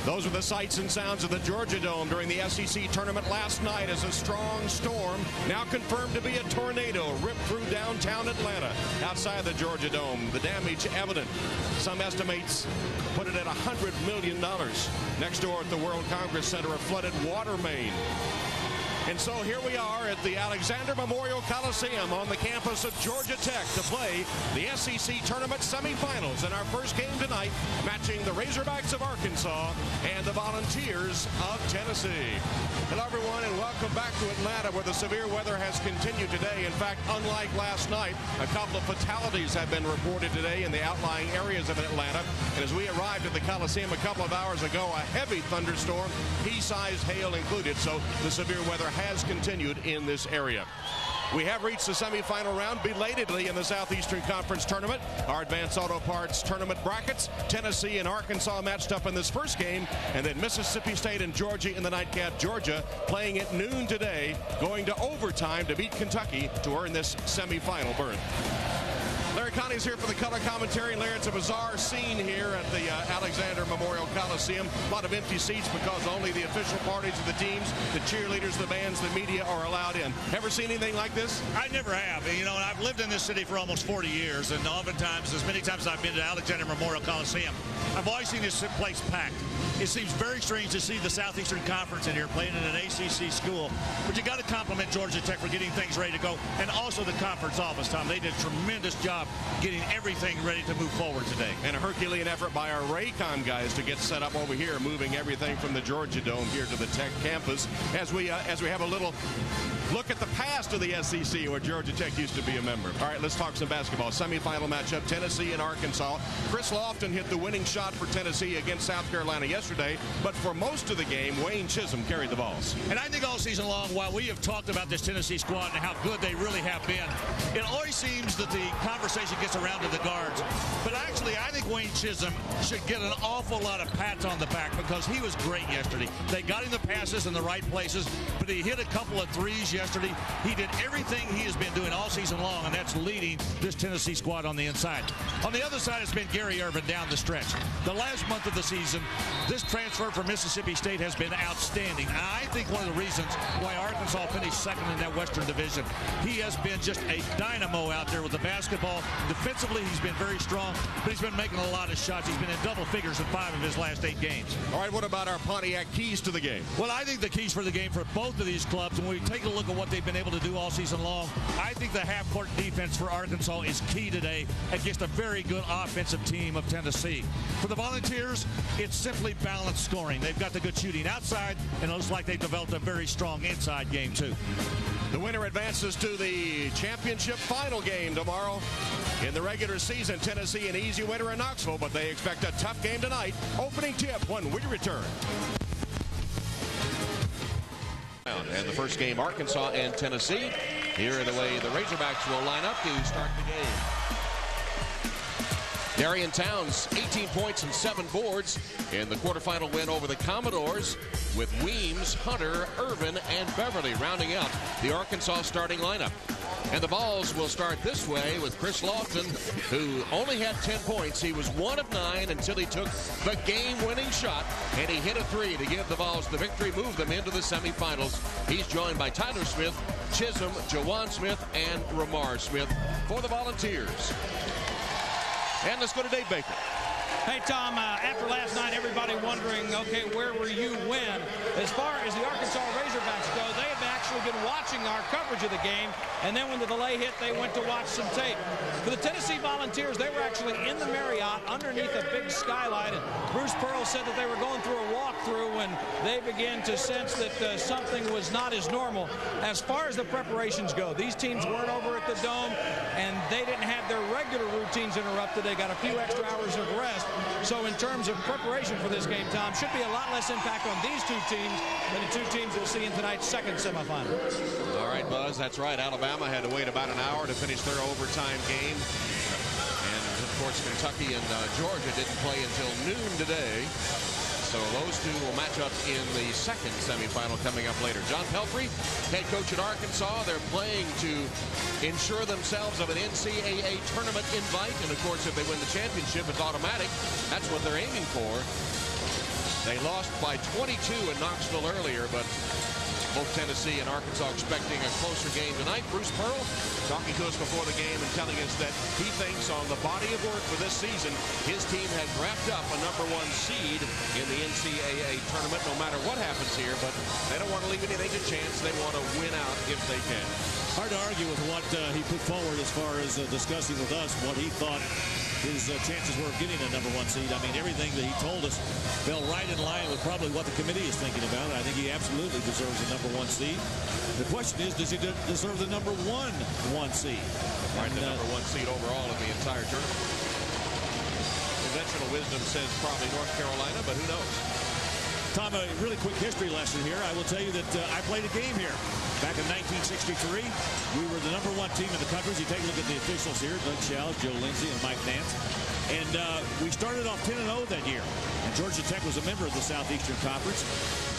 Those are the sights and sounds of the Georgia Dome during the SEC tournament last night as a strong storm, now confirmed to be a tornado, ripped through downtown Atlanta. Outside the Georgia Dome, the damage evident. Some estimates put it at $100 million. Next door at the World Congress Center, a flooded water main. And so here we are at the Alexander Memorial Coliseum on the campus of Georgia Tech to play the SEC Tournament semifinals in our first game tonight, matching the Razorbacks of Arkansas and the Volunteers of Tennessee. Hello, everyone, and welcome back to Atlanta, where the severe weather has continued today. In fact, unlike last night, a couple of fatalities have been reported today in the outlying areas of Atlanta. And as we arrived at the Coliseum a couple of hours ago, a heavy thunderstorm, pea-sized hail included, so the severe weather has continued in this area. We have reached the semifinal round belatedly in the Southeastern Conference Tournament. Our Advanced Auto Parts tournament brackets, Tennessee and Arkansas matched up in this first game, and then Mississippi State and Georgia in the nightcap. Georgia playing at noon today, going to overtime to beat Kentucky to earn this semifinal berth. Larry Connie's here for the color commentary. Larry, it's a bizarre scene here at the Alexander Memorial Coliseum. A lot of empty seats because only the official parties of the teams, the cheerleaders, the bands, the media are allowed in. Ever seen anything like this? I never have. You know, I've lived in this city for almost 40 years, and oftentimes, as many times as I've been to Alexander Memorial Coliseum, I've always seen this place packed. It seems very strange to see the Southeastern Conference in here playing in an ACC school, but you got to compliment Georgia Tech for getting things ready to go, and also the conference office, Tom. They did a tremendous job getting everything ready to move forward today. And a Herculean effort by our Raycom guys to get set up over here, moving everything from the Georgia Dome here to the Tech campus as we have a little look at the past of the SEC, where Georgia Tech used to be a member. All right, let's talk some basketball. Semifinal matchup, Tennessee and Arkansas. Chris Lofton hit the winning shot for Tennessee against South Carolina yesterday, but for most of the game, Wayne Chisholm carried the balls. And I think all season long, while we have talked about this Tennessee squad and how good they really have been, it always seems that the conversation gets around to the guards. But actually, I think Wayne Chisholm should get an awful lot of pats on the back because he was great yesterday. They got him the passes in the right places, but he hit a couple of threes yesterday. He did everything he has been doing all season long, and that's leading this Tennessee squad on the inside. On the other side, it's been Gary Irvin down the stretch. The last month of the season, this transfer from Mississippi State has been outstanding. And I think one of the reasons why Arkansas finished second in that Western Division, he has been just a dynamo out there with the basketball. Defensively, he's been very strong, but he's been making a lot of shots. He's been in double figures in 5 of his last 8 games. All right, what about our Pontiac keys to the game? Well, I think the keys for the game for both of these clubs, and when we take a look at what they've been able to do all season long, I think the half-court defense for Arkansas is key today against a very good offensive team of Tennessee. For the Volunteers, it's simply balanced scoring. They've got the good shooting outside, and it looks like they've developed a very strong inside game, too. The winner advances to the championship final game tomorrow. In the regular season, Tennessee an easy winner in Knoxville, but they expect a tough game tonight. Opening tip when we return. And the first game, Arkansas and Tennessee. Here are the way the Razorbacks will line up to start the game. Darian Towns, 18 points and 7 boards in the quarterfinal win over the Commodores, with Weems, Hunter, Irvin, and Beverly rounding out the Arkansas starting lineup. And the Vols will start this way with Chris Lofton, who only had 10 points. He was 1 of 9 until he took the game-winning shot, and he hit a 3 to give the Vols the victory, move them into the semifinals. He's joined by Tyler Smith, Chisholm, Jawan Smith, and Ramar Smith for the Volunteers. And let's go to Dave Baker. Hey, Tom, after last night, everybody wondering, okay, where were you when? As far as the Arkansas Razorbacks go, they have actually been watching our coverage of the game, and then when the delay hit, they went to watch some tape. For the Tennessee Volunteers, they were actually in the Marriott underneath a big skylight, and Bruce Pearl said that they were going through a walkthrough when they began to sense that something was not as normal. As far as the preparations go, these teams weren't over at the Dome, and they didn't have their regular routines interrupted. They got a few extra hours of rest. So in terms of preparation for this game, Tom, should be a lot less impact on these two teams than the two teams we'll see in tonight's second semifinal. All right, Buzz, that's right. Alabama had to wait about an hour to finish their overtime game. And, of course, Kentucky and Georgia didn't play until noon today. So those two will match up in the second semifinal coming up later. John Pelphrey, head coach at Arkansas. They're playing to ensure themselves of an NCAA tournament invite. And, of course, if they win the championship, it's automatic. That's what they're aiming for. They lost by 22 in Knoxville earlier, but both Tennessee and Arkansas expecting a closer game tonight. Bruce Pearl talking to us before the game and telling us that he thinks on the body of work for this season, his team has wrapped up a #1 seed in the NCAA tournament no matter what happens here, but they don't want to leave anything to chance. They want to win out if they can. Hard to argue with what he put forward as far as discussing with us what he thought his chances were of getting a #1 seed. I mean, everything that he told us fell right in line with probably what the committee is thinking about. I think he absolutely deserves a #1 seed. The question is, does he deserve the #1 seed? Right, the #1 seed overall in the entire tournament. Conventional wisdom says probably North Carolina, but who knows? Tom, a really quick history lesson here. I will tell you that I played a game here. Back in 1963, we were the #1 team in the country. As you take a look at the officials here, Doug Schall, Joe Lindsey, and Mike Nance. And we started off 10-0 that year. And Georgia Tech was a member of the Southeastern Conference.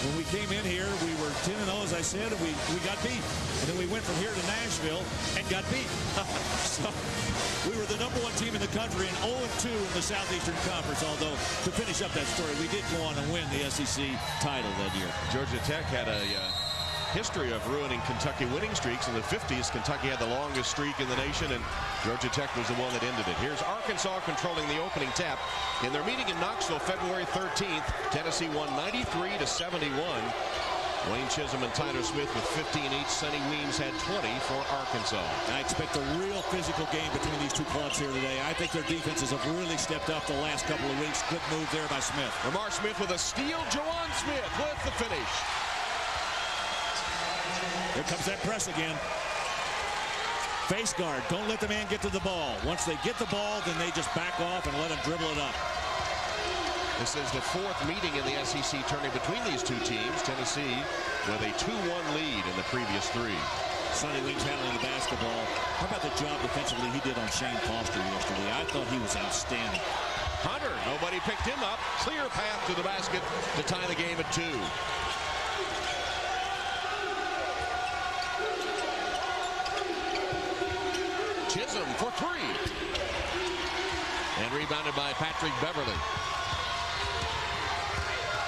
When we came in here, we were 10-0, as I said, and we got beat. And then we went from here to Nashville and got beat. So we were the #1 team in the country and 0-2 in the Southeastern Conference. Although, to finish up that story, we did go on and win the SEC title that year. Georgia Tech had a history of ruining Kentucky winning streaks. In the 50s, Kentucky had the longest streak in the nation, and Georgia Tech was the one that ended it. Here's Arkansas controlling the opening tap. In their meeting in Knoxville, February 13th, Tennessee won 93-71. Wayne Chisholm and Tyler Smith with 15 each. Sonny Weems had 20 for Arkansas. I expect a real physical game between these two clubs here today. I think their defenses have really stepped up the last couple of weeks. Good move there by Smith. Lamar Smith with a steal. Juwan Smith with the finish. Here comes that press again. Face guard. Don't let the man get to the ball. Once they get the ball, then they just back off and let him dribble it up. This is the fourth meeting in the SEC tournament between these two teams. Tennessee with a 2-1 lead in the previous three. Sonny Weems handling the basketball. How about the job defensively he did on Shane Foster yesterday? I thought he was outstanding. Hunter, nobody picked him up. Clear path to the basket to tie the game at 2. Chisholm for 3. And rebounded by Patrick Beverly,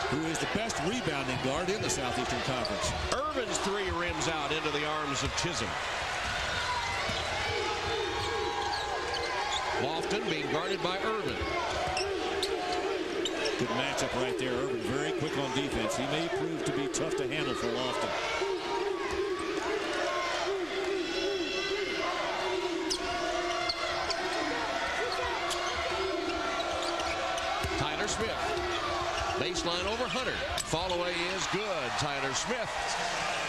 who is the best rebounding guard in the Southeastern Conference. Irvin's 3 rims out into the arms of Chisholm. Lofton being guarded by Irvin. Good matchup right there. Irvin very quick on defense. He may prove to be tough to handle for Lofton. Tyler Smith. Baseline over Hunter. Fall away is good. Tyler Smith.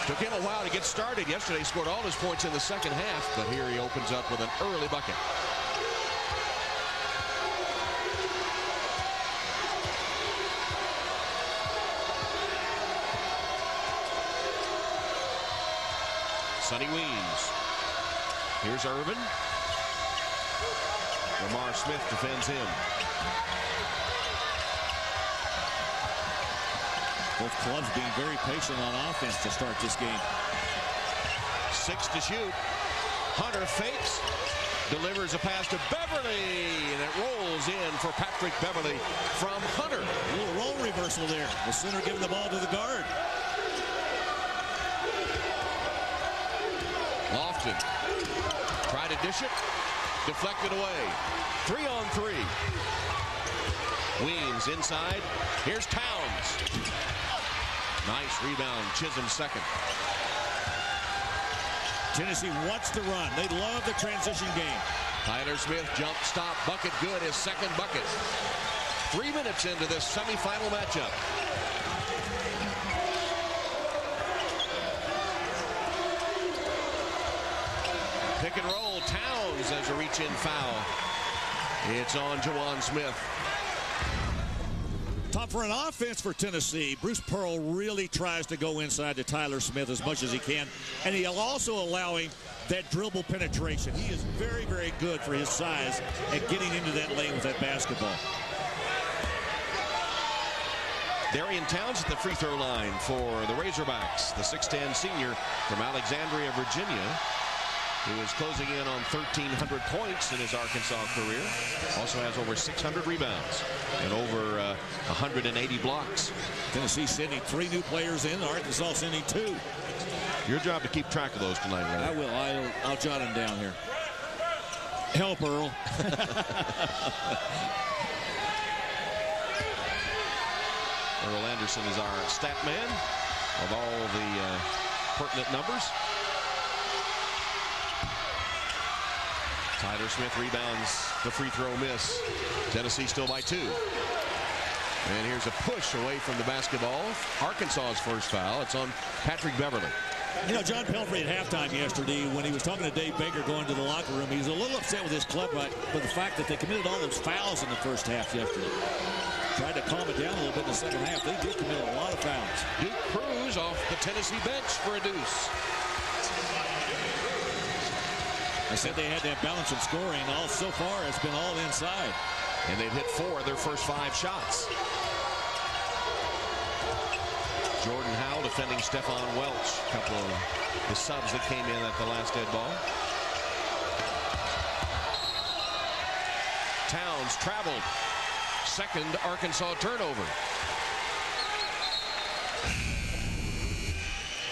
Took him a while to get started. Yesterday scored all his points in the second half, but here he opens up with an early bucket. Sonny Weems. Here's Irvin. Lamar Smith defends him. Both clubs being very patient on offense to start this game. 6 to shoot. Hunter fakes. Delivers a pass to Beverly. And it rolls in for Patrick Beverly from Hunter. A little role reversal there. The center giving the ball to the guard. Lofton. Tried to dish it. Deflected away. 3-on-3. Weems inside. Here's Towns. Nice rebound. Chisholm second. Tennessee wants to run. They love the transition game. Tyler Smith jump stop bucket good. His second bucket. 3 minutes into this semifinal matchup. Pick and roll. Towns as a reach-in foul. It's on Juwan Smith. Tom, for an offense for Tennessee, Bruce Pearl really tries to go inside to Tyler Smith as much as he can, and he'll also allowing that dribble penetration. He is very, very good for his size at getting into that lane with that basketball. Darian Towns at the free throw line for the Razorbacks. The 6'10 senior from Alexandria, Virginia, who is closing in on 1,300 points in his Arkansas career. Also has over 600 rebounds and over 180 blocks. Tennessee sending 3 new players in. Arkansas sending 2. Your job to keep track of those tonight, Larry. I will. I'll jot them down here. Help, Earl. Earl Anderson is our stat man of all the pertinent numbers. Tyler Smith rebounds the free throw miss. Tennessee still by 2. And here's a push away from the basketball. Arkansas's first foul. It's on Patrick Beverly. You know, John Pelfrey at halftime yesterday, when he was talking to Dave Baker going to the locker room, he was a little upset with his club for the fact that they committed all those fouls in the first half yesterday. Tried to calm it down a little bit in the second half. They did commit a lot of fouls. Duke Cruz off the Tennessee bench for a deuce. I said they had that balance in scoring. All so far, it's been all inside. And they've hit 4 of their first 5 shots. Jordan Howell defending Stephon Welch. A couple of the subs that came in at the last dead ball. Towns traveled. Second Arkansas turnover.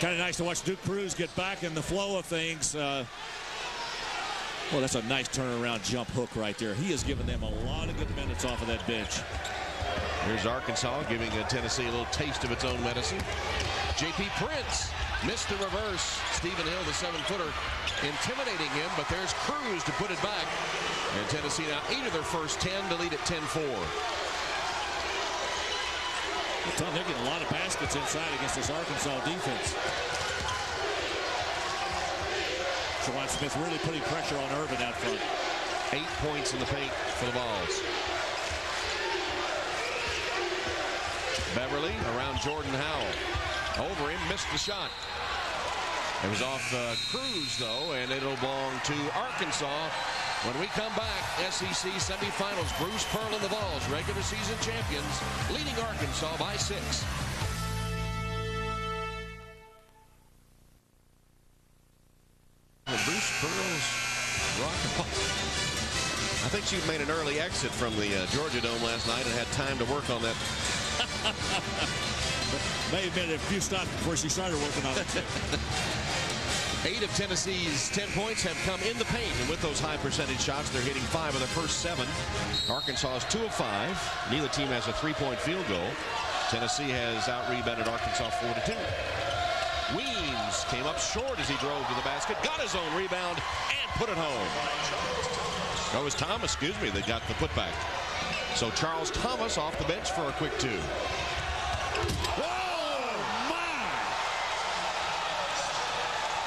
Kind of nice to watch Duke Cruz get back in the flow of things. Well, that's a nice turnaround jump hook right there. He has given them a lot of good minutes off of that bench. Here's Arkansas giving Tennessee a little taste of its own medicine. J.P. Prince missed the reverse. Stephen Hill, the 7-footer, intimidating him, but there's Cruz to put it back. And Tennessee now 8 of their first 10 to lead at 10-4. They're getting a lot of baskets inside against this Arkansas defense. Juwan Smith really putting pressure on Irvin out front. 8 points in the paint for the Vols. Beverly around Jordan Howell. Over him, missed the shot. It was off Cruz, though, and it'll belong to Arkansas. When we come back, SEC semifinals, Bruce Pearl and the Vols, regular season champions, leading Arkansas by 6. Bruce Pearl's rock. I think she made an early exit from the Georgia Dome last night and had time to work on that. May have been a few stops before she started working on it. 8 of Tennessee's 10 points have come in the paint, and with those high percentage shots, they're hitting 5 of the first 7. Arkansas is 2 of 5. Neither team has a 3-point field goal. Tennessee has out-rebounded Arkansas 4-2. Weems came up short as he drove to the basket, got his own rebound, and put it home. That was Thomas, excuse me, that got the putback. So Charles Thomas off the bench for a quick 2. Oh, my!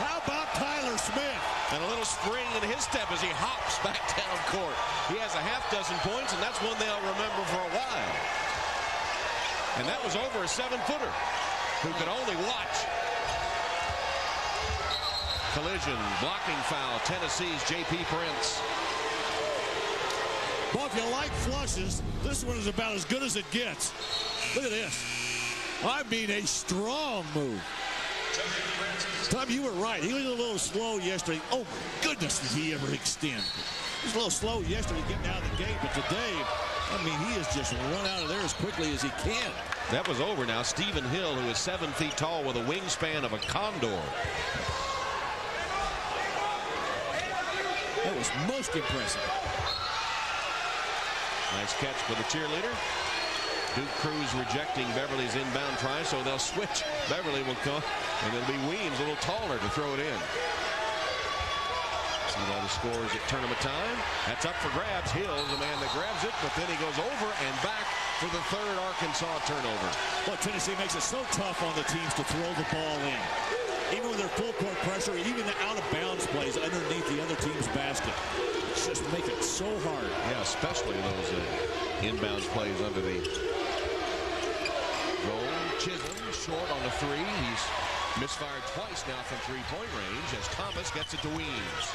How about Tyler Smith? And a little spring in his step as he hops back down court. He has a half dozen points, and that's one they'll remember for a while. And that was over a 7-footer who could only watch. Collision, blocking foul, Tennessee's J.P. Prince. Well, if you like flushes, this one is about as good as it gets. Look at this. I mean, a strong move. Tom, you were right. He was a little slow yesterday. Oh, my goodness, did he ever extend. He was a little slow yesterday getting out of the gate, but today, I mean, he has just run out of there as quickly as he can. That was over now. Stephen Hill, who is 7 feet tall with a wingspan of a condor. That was most impressive. Nice catch for the cheerleader. Duke Cruz rejecting Beverly's inbound try, so they'll switch. Beverly will come, and it'll be Weems a little taller to throw it in. See all the scores at tournament time. That's up for grabs. Hill's the man that grabs it, but then he goes over and back for the 3rd Arkansas turnover. Well, Tennessee makes it so tough on the teams to throw the ball in. Even with their full court pressure, even the out-of-bounds plays underneath the other team's basket. It's just make it so hard. Yeah, especially those inbounds plays under the goal. Chisholm short on the 3. He's misfired twice now from 3-point range as Thomas gets it to Weems.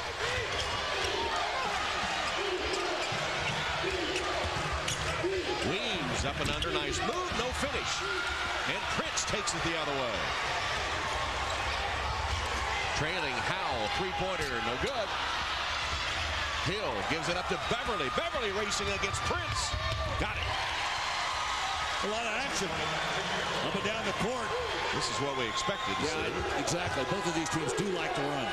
Weems is up and under. Nice move. No finish. And Prince takes it the other way. Trailing Howell. Three-pointer. No good. Hill gives it up to Beverly. Beverly racing against Prince. Got it. A lot of action up and down the court. This is what we expected to see. Exactly. Both of these teams do like to run.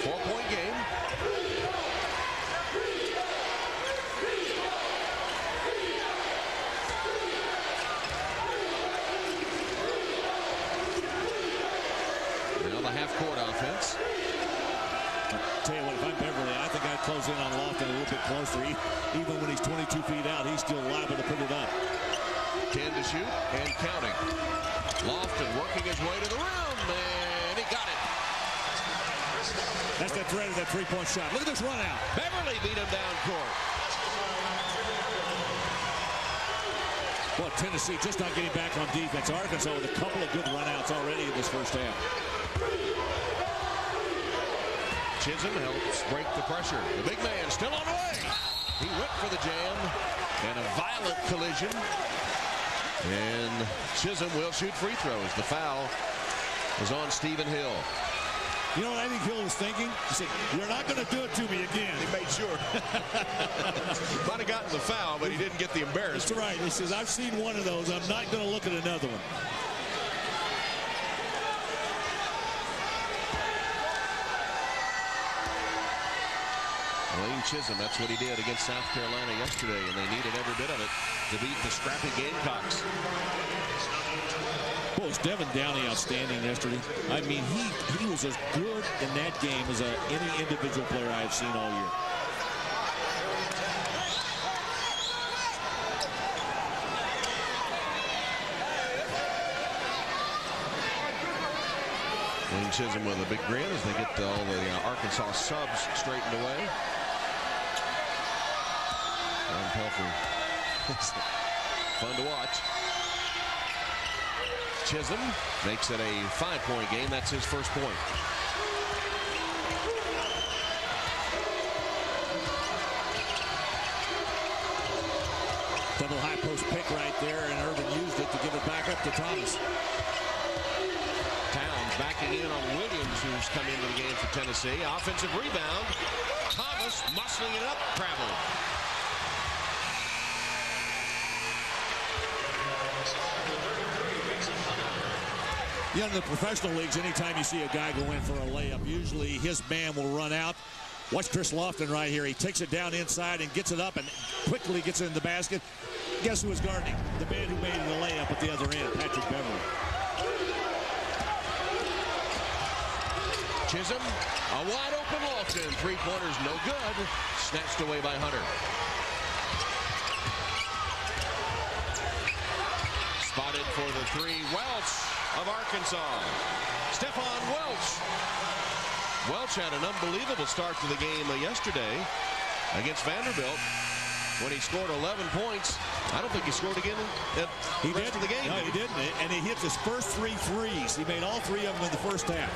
4-point game. Now the half-court offense. I'll tell you what, if I'm Beverly, I think I'd close in on Lofton a little bit closer. Even when he's 22 feet out, he's still liable to put it up. 10 to shoot and counting. Lofton working his way to the rim, and he got it. That's the threat of that three-point shot. Look at this run out. Beverly beat him down court. Well, Tennessee just not getting back on defense. Arkansas with a couple of good run-outs already in this first half. Chisholm helps break the pressure. The big man still on the way. He went for the jam, and a violent collision. And Chisholm will shoot free throws. The foul is on Stephen Hill. You know what I think Hill was thinking? He said, "You're not going to do it to me again." He made sure. Might have gotten the foul, but he didn't get the embarrassment. That's right. He says, "I've seen one of those. I'm not going to look at another one." Lane Chisholm, that's what he did against South Carolina yesterday, and they needed every bit of it to beat the scrappy Gamecocks. Well, was Devin Downey outstanding yesterday? I mean, he was as good in that game as any individual player I've seen all year. Lane Chisholm with a big grin as they get all the Arkansas subs straightened away. John Pelfrey. Fun to watch. Chisholm makes it a 5-point game. That's his first point. Double high post pick right there, and Irvin used it to give it back up to Thomas. Towns backing in on Williams, who's come into the game for Tennessee. Offensive rebound. Thomas muscling it up, traveling. You know, in the professional leagues, anytime you see a guy go in for a layup, usually his man will run out. Watch Chris Lofton right here. He takes it down inside and gets it up and quickly gets it in the basket. Guess who was guarding? The man who made the layup at the other end, Patrick Beverly. Chisholm, a wide open Lofton. Three-pointers no good. Snatched away by Hunter. Spotted for the three. Welch of Arkansas. Stephon Welch. Welch had an unbelievable start to the game yesterday against Vanderbilt when he scored 11 points. I don't think he scored again at the rest of the game. No, he didn't. And he hit his first 3 threes. He made all 3 of them in the first half.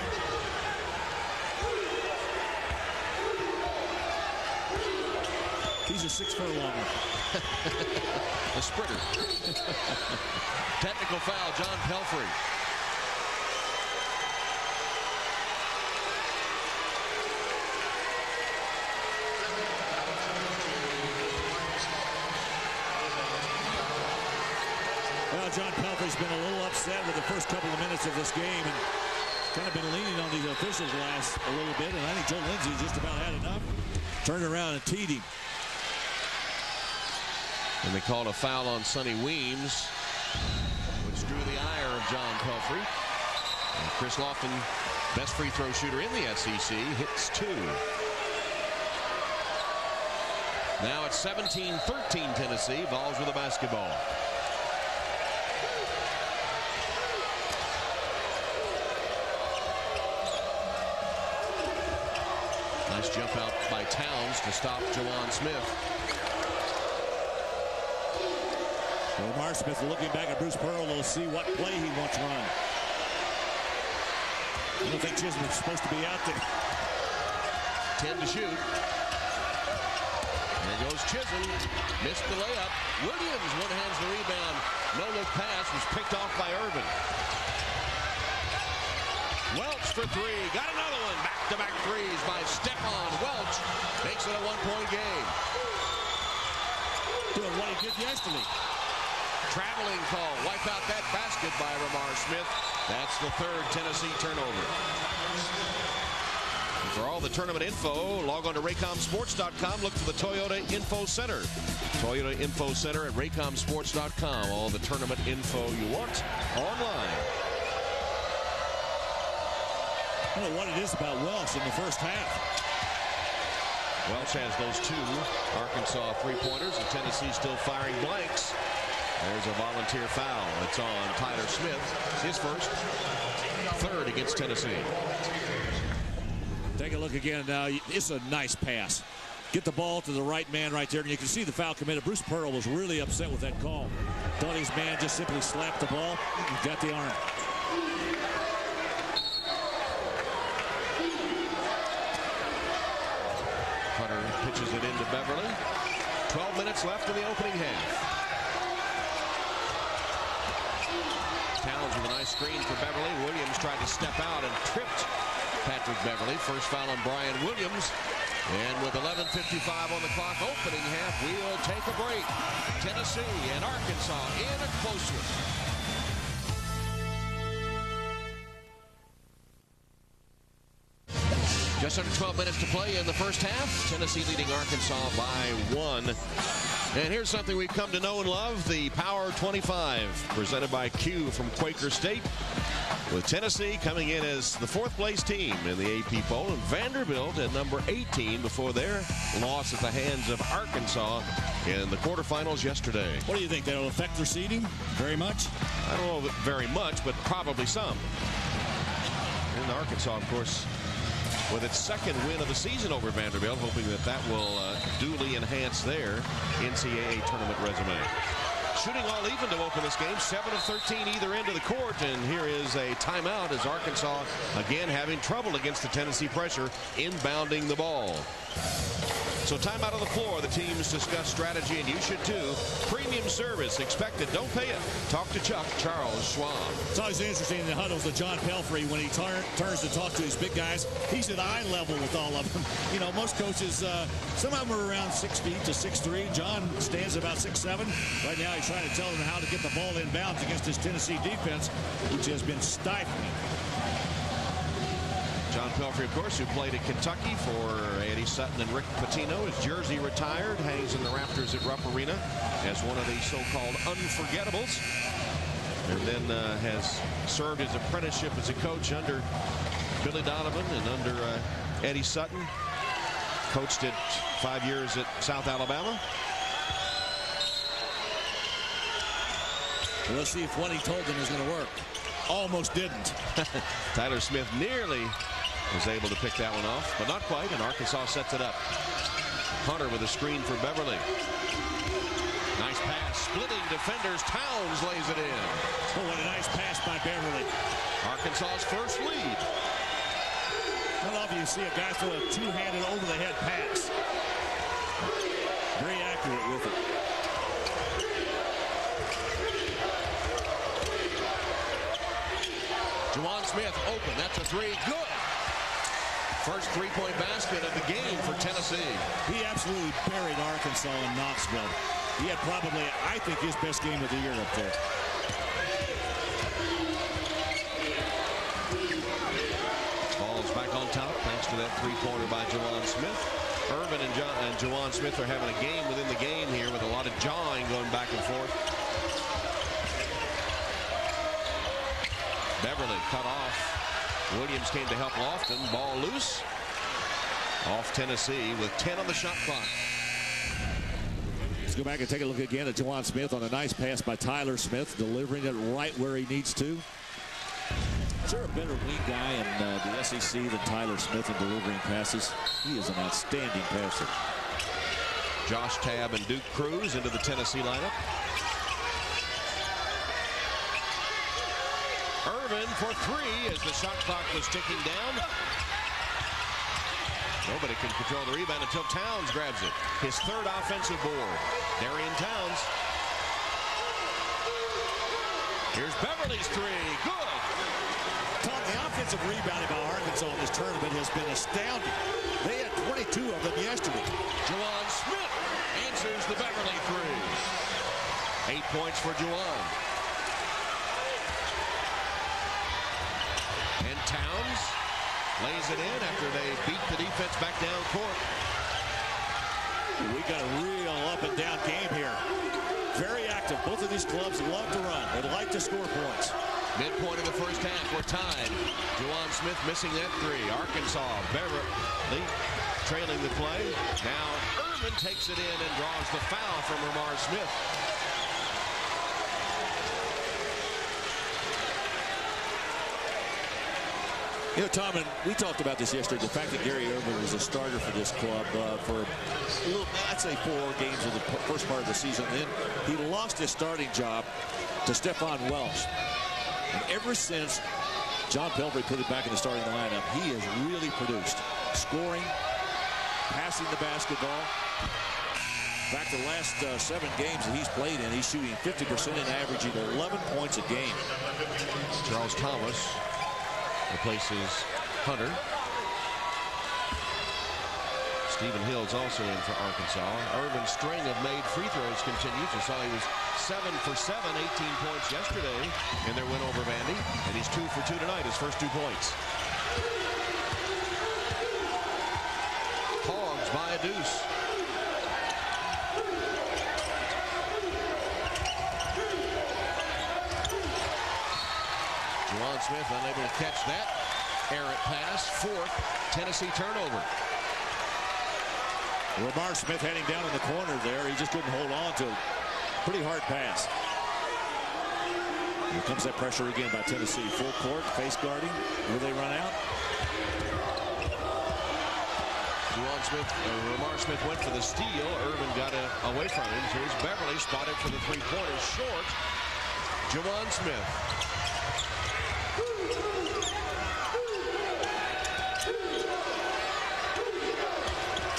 He's a 6 furlongs. A sprinter. Technical foul, John Pelfrey. Well, John Pelfrey's been a little upset with the first couple of minutes of this game and kind of been leaning on these officials last a little bit, and I think Joe Lindsey just about had enough. Turned around and teed him. And they called a foul on Sonny Weems, which drew the ire of John Pelfrey. And Chris Lofton, best free throw shooter in the SEC, hits 2. Now it's 17-13 Tennessee. Vols with a basketball. Nice jump out by Towns to stop Jawan Smith. Lamar Smith looking back at Bruce Pearl to see what play he wants run. I don't think Chisholm's supposed to be out there. 10 to shoot. There goes goes Chisholm. Missed the layup. Williams one-hands the rebound. No-look pass was picked off by Irvin. Welch for three. Got another one. Back-to-back threes by Stephon Welch. Makes it a one-point game. Doing what he did yesterday. Traveling call. Wipe out that basket by Ramar Smith. That's the third Tennessee turnover. And for all the tournament info, log on to raycomsports.com. Look for the Toyota Info Center. Toyota Info Center at raycomsports.com. All the tournament info you want online. I don't know what it is about Welch in the first half. Welch has those two Arkansas three-pointers, and Tennessee still firing blanks. There's a volunteer foul. It's on Tyler Smith. His first, third against Tennessee. Take a look again now. It's a nice pass. Get the ball to the right man right there, and you can see the foul committed. Bruce Pearl was really upset with that call. Thought his man just simply slapped the ball and got the arm. Hunter pitches it into Beverly. 12 minutes left in the opening half. Towns with a nice screen for Beverly. Williams tried to step out and tripped Patrick Beverly. First foul on Brian Williams. And with 11:55 on the clock, opening half, we'll take a break. Tennessee and Arkansas in a close one. Just under 12 minutes to play in the first half. Tennessee leading Arkansas by 1. And here's something we've come to know and love, the Power 25, presented by Q from Quaker State, with Tennessee coming in as the fourth place team in the AP poll, and Vanderbilt at number 18 before their loss at the hands of Arkansas in the quarterfinals yesterday. What do you think? That'll affect their seeding very much? I don't know very much, but probably some. And Arkansas, of course, with its second win of the season over Vanderbilt, hoping that that will duly enhance their NCAA tournament resume. Shooting all even to open this game, 7 of 13 either end of the court, and here is a timeout as Arkansas again having trouble against the Tennessee pressure inbounding the ball. So timeout on the floor. The teams discuss strategy, and you should too. Premium service expected. Don't pay it. Talk to Chuck Charles Schwab. It's always interesting in the huddles that John Pelfrey, when he turns to talk to his big guys, he's at eye level with all of them. You know, most coaches, some of them are around 6 feet to 6'3". John stands about 6'7". Right now he's trying to tell them how to get the ball inbounds against this Tennessee defense, which has been stifling. John Pelfrey, of course, who played at Kentucky for Eddie Sutton and Rick Pitino. His jersey retired, hangs in the rafters at Rupp Arena as one of the so-called unforgettables. And then has served his apprenticeship as a coach under Billy Donovan and under Eddie Sutton. Coached it 5 years at South Alabama. Well, let's see if what he told them is going to work. Almost didn't. Tyler Smith nearly was able to pick that one off, but not quite, and Arkansas sets it up. Hunter with a screen for Beverly. Nice pass, splitting defenders. Towns lays it in. Oh, what a nice pass by Beverly. Arkansas's first lead. How often you see a guy throw a two-handed over-the-head pass? Very accurate with it. Juwan Smith open. That's a three. Good. First three-point basket of the game for Tennessee. He absolutely buried Arkansas in Knoxville. He had probably, I think, his best game of the year up there. Ball's back on top thanks to that three-pointer by Juwan Smith. Irvin and Juwan Smith are having a game within the game here with a lot of jawing going back and forth. Beverly cut off. Williams came to help Lofton. Ball loose. Off Tennessee with 10 on the shot clock. Let's go back and take a look again at Juwan Smith on a nice pass by Tyler Smith, delivering it right where he needs to. Is there a better wing guy in the SEC than Tyler Smith in delivering passes? He is an outstanding passer. Josh Tabb and Duke Cruz into the Tennessee lineup. Irvin for three as the shot clock was ticking down. Nobody can control the rebound until Towns grabs it. His third offensive board. Darian Towns. Here's Beverly's three. Good. Tom, the offensive rebounding by Arkansas in this tournament has been astounding. They had 22 of them yesterday. Juwan Smith answers the Beverly three. 8 points for Juwan. And Towns lays it in after they beat the defense back down court. We got a real up and down game here. Very active. Both of these clubs love to run. They like to score points. Midpoint of the first half, we're tied. Juwan Smith missing that three. Arkansas, Beverly trailing the play. Now Irvin takes it in and draws the foul from Ramar Smith. You know, Tom, and we talked about this yesterday, the fact that Gary Irvin was a starter for this club for a little, I'd say 4 games of the first part of the season. Then he lost his starting job to Stephon Welsh. And ever since John Pelfrey put it back in the starting lineup, he has really produced. Scoring, passing the basketball. In fact, the last 7 games that he's played in, he's shooting 50% and averaging 11 points a game. Charles Thomas replaces Hunter. Stephen Hill's also in for Arkansas. Irvin's string of made free throws continues. You saw he was 7 for 7, 18 points yesterday in their win over Vandy. And he's 2 for 2 tonight, his first 2 points. Hogs by a deuce. Juwan Smith unable to catch that errant pass. 4th Tennessee turnover. Ramar Smith heading down in the corner there. He just couldn't hold on to it. Pretty hard pass. Here comes that pressure again by Tennessee. Full court, face guarding. Will they run out? Ramar Smith went for the steal. Irvin got it away from him. Here's Beverly spotted for the three-pointer short. Juwan Smith.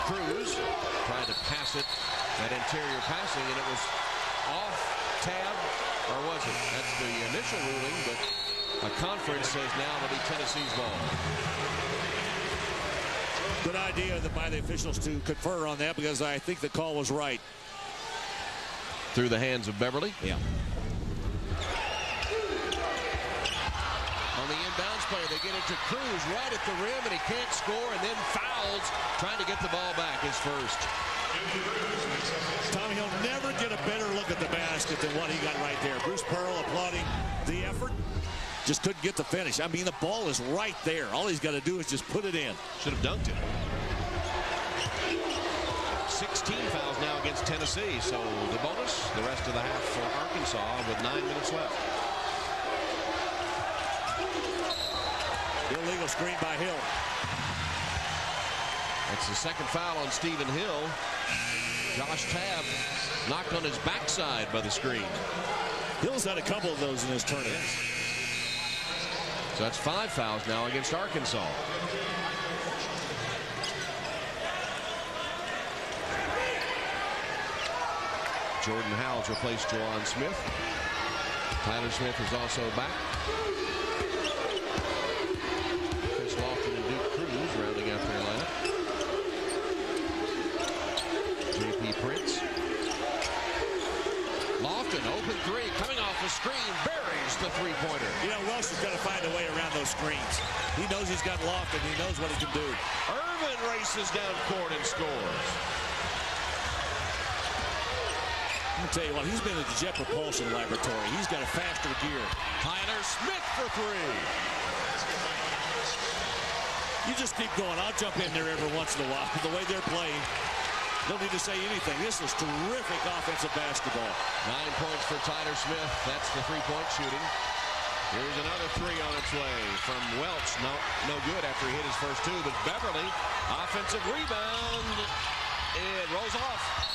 Cruz trying to pass it, that interior passing, and it was off tab, or was it? That's the initial ruling, but a conference says now it'll be Tennessee's ball. Good idea by the officials to confer on that, because I think the call was right. Through the hands of Beverly. Yeah. On the inbounds play, they get it to Cruz right at the rim, and he can't score, and then fouls, trying to get the ball back, his first. Tommy, he'll never get a better look at the basket than what he got right there. Bruce Pearl applauding the effort. Just couldn't get the finish. I mean, the ball is right there. All he's got to do is just put it in. Should have dunked it. 16 fouls now against Tennessee, so the bonus, the rest of the half for Arkansas with 9 minutes left. Illegal screen by Hill. That's the second foul on Stephen Hill. Josh Tabb knocked on his backside by the screen. Hill's had a couple of those in this tournament. So that's 5 fouls now against Arkansas. Jordan Howells replaced Juwan Smith. Tyler Smith is also back. Chris Lofton and Duke Cruz rounding out their lineup. J.P. Prince. Lofton, open three, coming off the screen, buries the three-pointer. You know, Welsh has got to find a way around those screens. He knows he's got Lofton. He knows what he can do. Irvin races down court and scores. I'll tell you what, he's been at the Jet Propulsion Laboratory. He's got a faster gear. Tyler Smith for 3. You just keep going. I'll jump in there every once in a while. The way they're playing, don't need to say anything. This is terrific offensive basketball. 9 points for Tyler Smith. That's the three-point shooting. Here's another 3 on its way from Welch. No good after he hit his first 2, but Beverly, offensive rebound. It rolls off.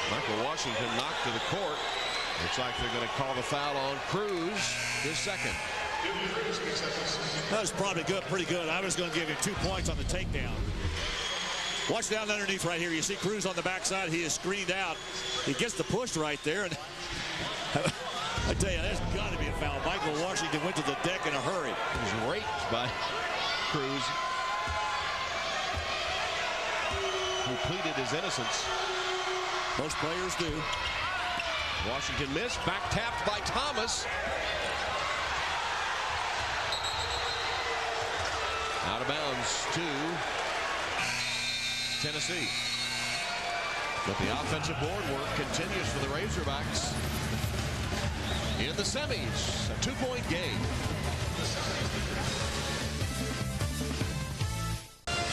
Michael Washington knocked to the court. Looks like they're going to call the foul on Cruz, his second. That was probably good, pretty good. I was going to give him 2 points on the takedown. Watch down underneath right here. You see Cruz on the backside. He is screened out. He gets the push right there. And I tell you, there's got to be a foul. Michael Washington went to the deck in a hurry. He was raped by Cruz, who pleaded his innocence. Most players do. Washington missed. Back tapped by Thomas. Out of bounds to Tennessee. But the offensive board work continues for the Razorbacks in the semis. A 2-point game.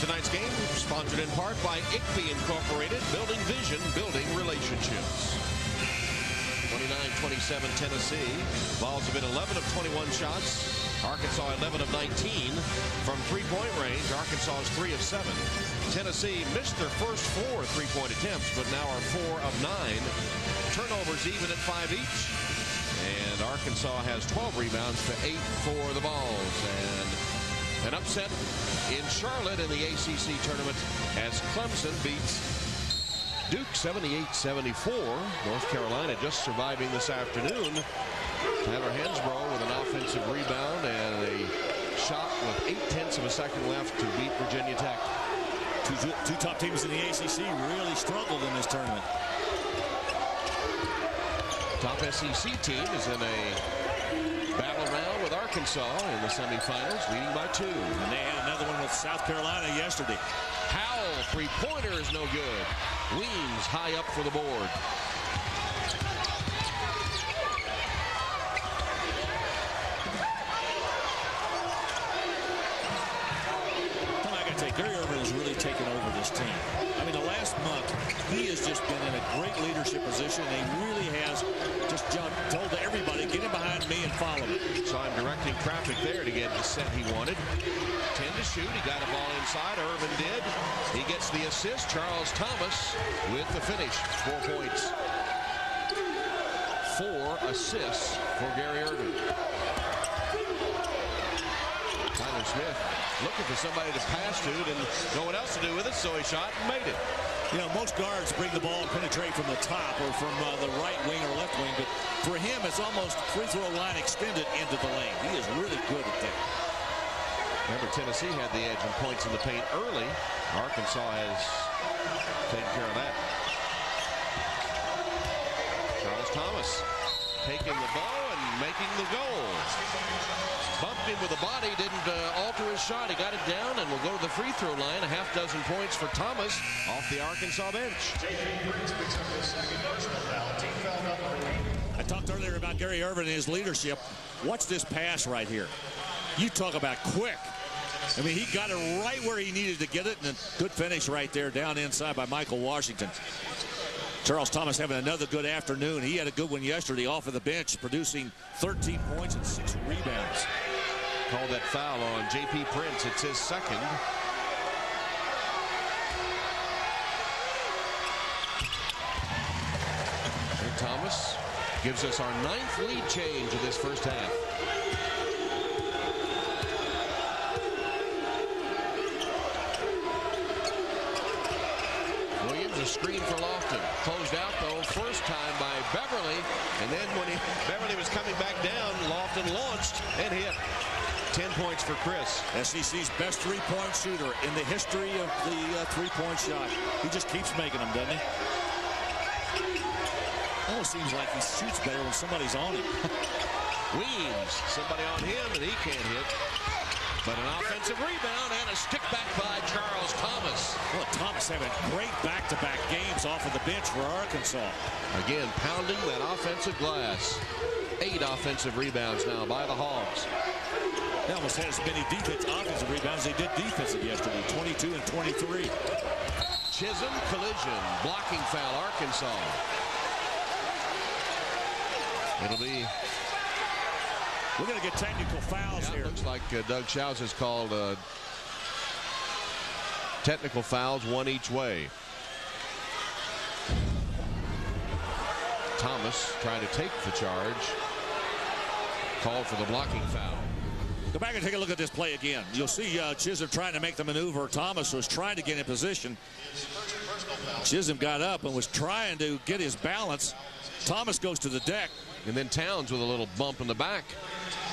Tonight's game sponsored in part by ICBE Incorporated, building vision, building relationships. 29-27 Tennessee. Vols have been 11 of 21 shots. Arkansas 11 of 19 from three-point range. Arkansas is 3 of 7. Tennessee missed their first 4 three-point attempts, but now are 4 of 9. Turnovers even at 5 each. And Arkansas has 12 rebounds to 8 for the Vols. And an upset in Charlotte in the ACC tournament as Clemson beats Duke 78-74. North Carolina just surviving this afternoon. Tyler Hansbrough with an offensive rebound and a shot with 0.8 of a second left to beat Virginia Tech. Two top teams in the ACC really struggled in this tournament. Top SEC team is in a battle round with Arkansas in the semifinals, leading by 2. And they had another one with South Carolina yesterday. Howell, three-pointer is no good. Weems high up for the board. Gary Irvin has really taken over this team. I mean, the last month, he has just been in a great leadership position. And he really has just told to everybody, get in behind me and follow me. So I'm directing traffic there to get the set he wanted. 10 to shoot. He got a ball inside. Irvin did. He gets the assist. Charles Thomas with the finish. 4 points. 4 assists for Gary Irvin. Tyler Smith looking for somebody to pass to, and no one else to do with it, so he shot and made it. You know, most guards bring the ball and penetrate from the top or from the right wing or left wing, but for him, it's almost free throw line extended into the lane. He is really good at that. Remember, Tennessee had the edge in points in the paint early. Arkansas has taken care of that. Charles Thomas taking the ball and making the goal. Bumped him with the body, didn't alter his shot. He got it down and will go to the free throw line. A half dozen points for Thomas off the Arkansas bench. I talked earlier about Gary Irvin and his leadership. Watch this pass right here. You talk about quick. I mean, he got it right where he needed to get it, and a good finish right there down inside by Michael Washington. Charles Thomas having another good afternoon. He had a good one yesterday off of the bench, producing 13 points and 6 rebounds. Called that foul on J.P. Prince. It's his second. And Thomas gives us our 9th lead change of this first half. Williams, a screen for Lofton. Closed out, though, first time by Beverly. And then when Beverly was coming back down, Lofton launched and hit. 10 points for Chris. SEC's best three-point shooter in the history of the three-point shot. He just keeps making them, doesn't he? Almost seems like he shoots better when somebody's on him. Weems, somebody on him, and he can't hit. But an offensive rebound and a stick back by Charles Thomas. Well, Thomas having great back-to-back games off of the bench for Arkansas. Again, pounding that offensive glass. 8 offensive rebounds now by the Hogs. They almost had as many offensive rebounds as they did defensive yesterday, 22 and 23. Chisholm, collision, blocking foul, Arkansas. It'll be... We're going to get technical fouls here. Looks like Doug Shouse has called technical fouls, 1 each way. Thomas trying to take the charge. Called for the blocking foul. Go back and take a look at this play again. You'll see Chisholm trying to make the maneuver. Thomas was trying to get in position. Chisholm got up and was trying to get his balance. Thomas goes to the deck. And then Towns with a little bump in the back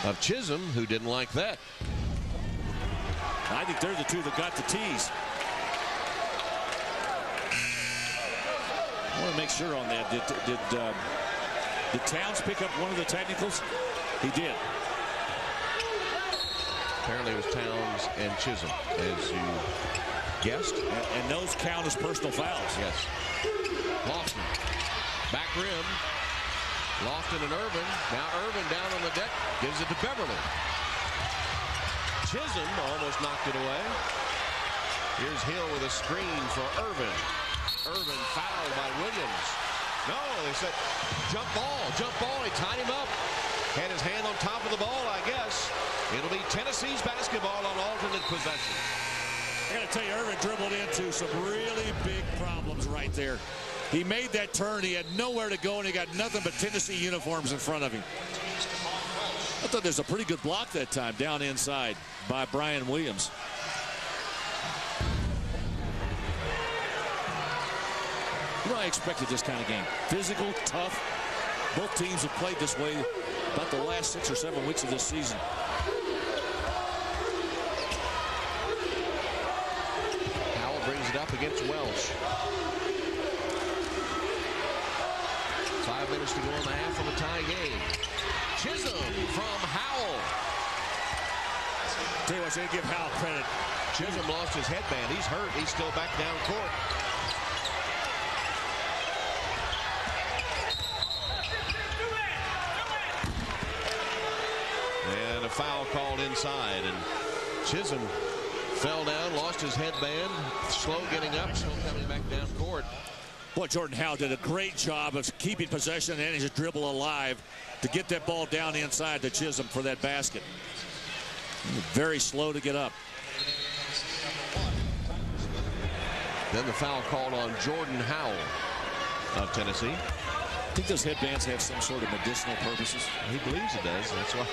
of Chisholm, who didn't like that. I think they're the two that got the tees. I want to make sure on that. Did Towns pick up one of the technicals? He did. Apparently it was Towns and Chisholm, as you guessed. And those count as personal fouls. Yes. Lofton, back rim. Lofton and Irvin. Now Irvin down on the deck, gives it to Beverly. Chisholm almost knocked it away. Here's Hill with a screen for Irvin. Irvin fouled by Williams. No, they said jump ball. He tied him up. Had his hand on top of the ball, I guess. It'll be Tennessee's basketball on alternate possession. I got to tell you, Irvin dribbled into some really big problems right there. He made that turn. He had nowhere to go, and he got nothing but Tennessee uniforms in front of him. I thought there's a pretty good block that time down inside by Brian Williams. You know, I expected this kind of game. Physical, tough. Both teams have played this way about the last 6 or 7 weeks of this season. Howell brings it up against Welsh. 5 minutes to go in the half of the tie game. Chisholm from Howell. Tell you what, they give Howell credit. Chisholm lost his headband. He's hurt. He's still back down court. And a foul called inside. And Chisholm fell down, lost his headband. Slow getting up, still coming back down court. Boy, Jordan Howell did a great job of keeping possession and his dribble alive to get that ball down inside to Chisholm for that basket. Very slow to get up. Then the foul called on Jordan Howell of Tennessee. I think those headbands have some sort of medicinal purposes. He believes it does. That's why.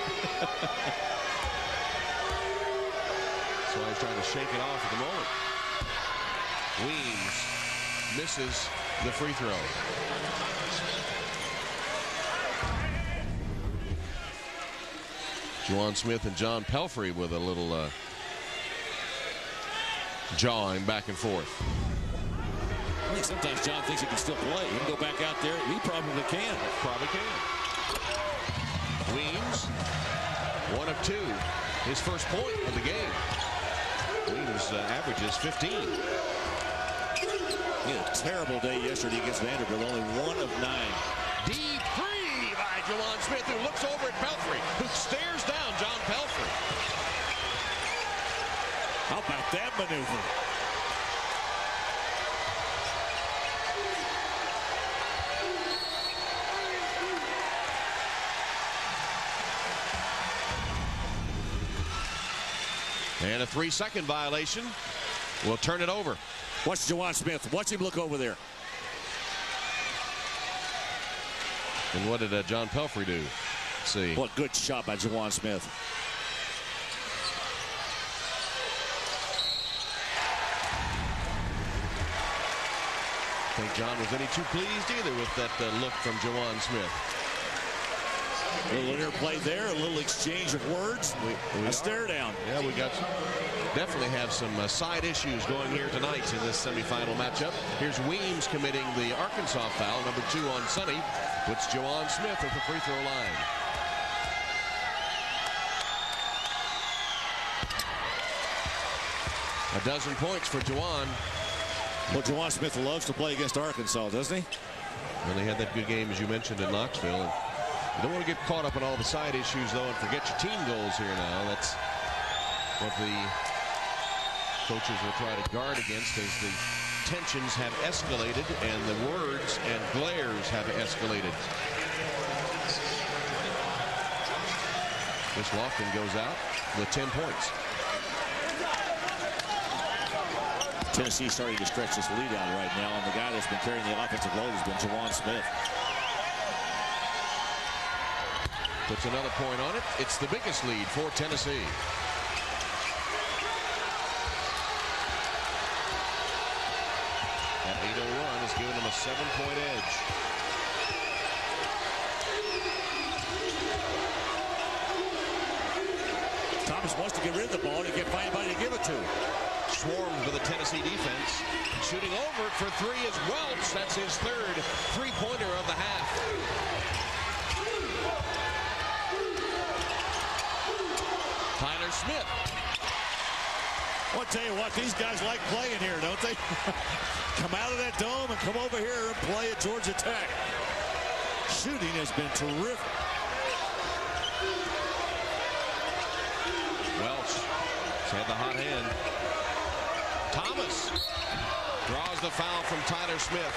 That's why he's trying to shake it off at the moment. Weems misses the free throw. Juwan Smith and John Pelfrey with a little jawing back and forth. I think sometimes John thinks he can still play. He can go back out there. He probably can. Probably can. Weems, 1 of 2. His first point of the game. Weems averages 15. He had a terrible day yesterday against Vanderbilt. Only 1 of 9. Deep three by Juwan Smith, who looks over at Pelfrey, who stares down John Pelfrey. How about that maneuver? And a 3-second violation will turn it over. Watch Juwan Smith. Watch him look over there. And what did John Pelfrey do? Let's see. What good shot by Juwan Smith. I think John was any too pleased either with that look from Juwan Smith. A little interplay there, a little exchange of words, a stare down. Yeah, we got definitely have some side issues going here tonight in this semifinal matchup. Here's Weems committing the Arkansas foul, number 2 on Sonny, puts Juwan Smith at the free throw line. A dozen points for Juwan. Well, Juwan Smith loves to play against Arkansas, doesn't he? And they had that good game, as you mentioned, in Knoxville. And you don't want to get caught up in all the side issues, though, and forget your team goals here now. That's what the coaches will try to guard against as the tensions have escalated and the words and glares have escalated. Chris Lofton goes out with 10 points. Tennessee starting to stretch this lead out right now, and the guy that's been carrying the offensive load has been Juwan Smith. puts another point on it. It's the biggest lead for Tennessee. That 8-0 run has given them a 7-point edge. Thomas wants to get rid of the ball. He can't find anybody to give it to. Swarmed by the Tennessee defense. Shooting over it for three is Welch. That's his third three-pointer of the half. Tyler Smith. I'll tell you what, these guys like playing here, don't they? Come out of that dome and come over here and play at Georgia Tech. Shooting has been terrific. Welch has had the hot hand. Thomas draws the foul from Tyler Smith.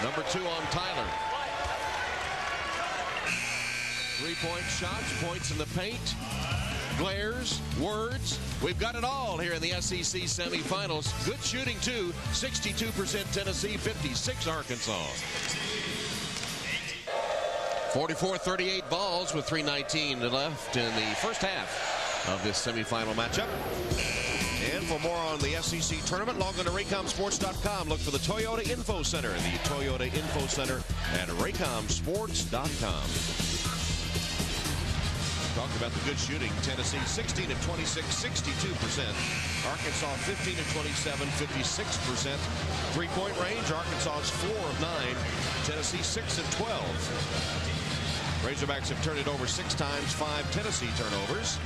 Number 2 on Tyler. 3-point shots, points in the paint, glares, words. We've got it all here in the SEC semifinals. Good shooting, too. 62% Tennessee, 56 Arkansas. 44-38 Vols with 3:19 left in the first half of this semifinal matchup. And for more on the SEC tournament, log on to RaycomSports.com. Look for the Toyota Info Center, the Toyota Info Center at RaycomSports.com. Talked about the good shooting. Tennessee 16 of 26, 62%. Arkansas 15 of 27, 56%. Three-point range, Arkansas is 4 of 9. Tennessee 6 of 12. Razorbacks have turned it over 6 times, 5 Tennessee turnovers.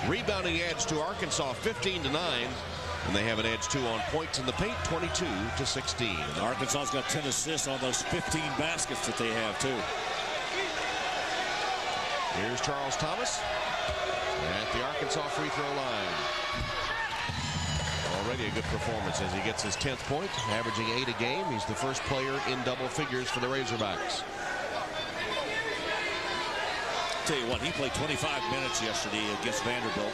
Rebounding edge to Arkansas 15-9. And they have an edge, too, on points in the paint, 22-16. And Arkansas's got 10 assists on those 15 baskets that they have, too. Here's Charles Thomas at the Arkansas free throw line. Already a good performance as he gets his 10th point, averaging 8 a game. He's the first player in double figures for the Razorbacks. Tell you what, he played 25 minutes yesterday against Vanderbilt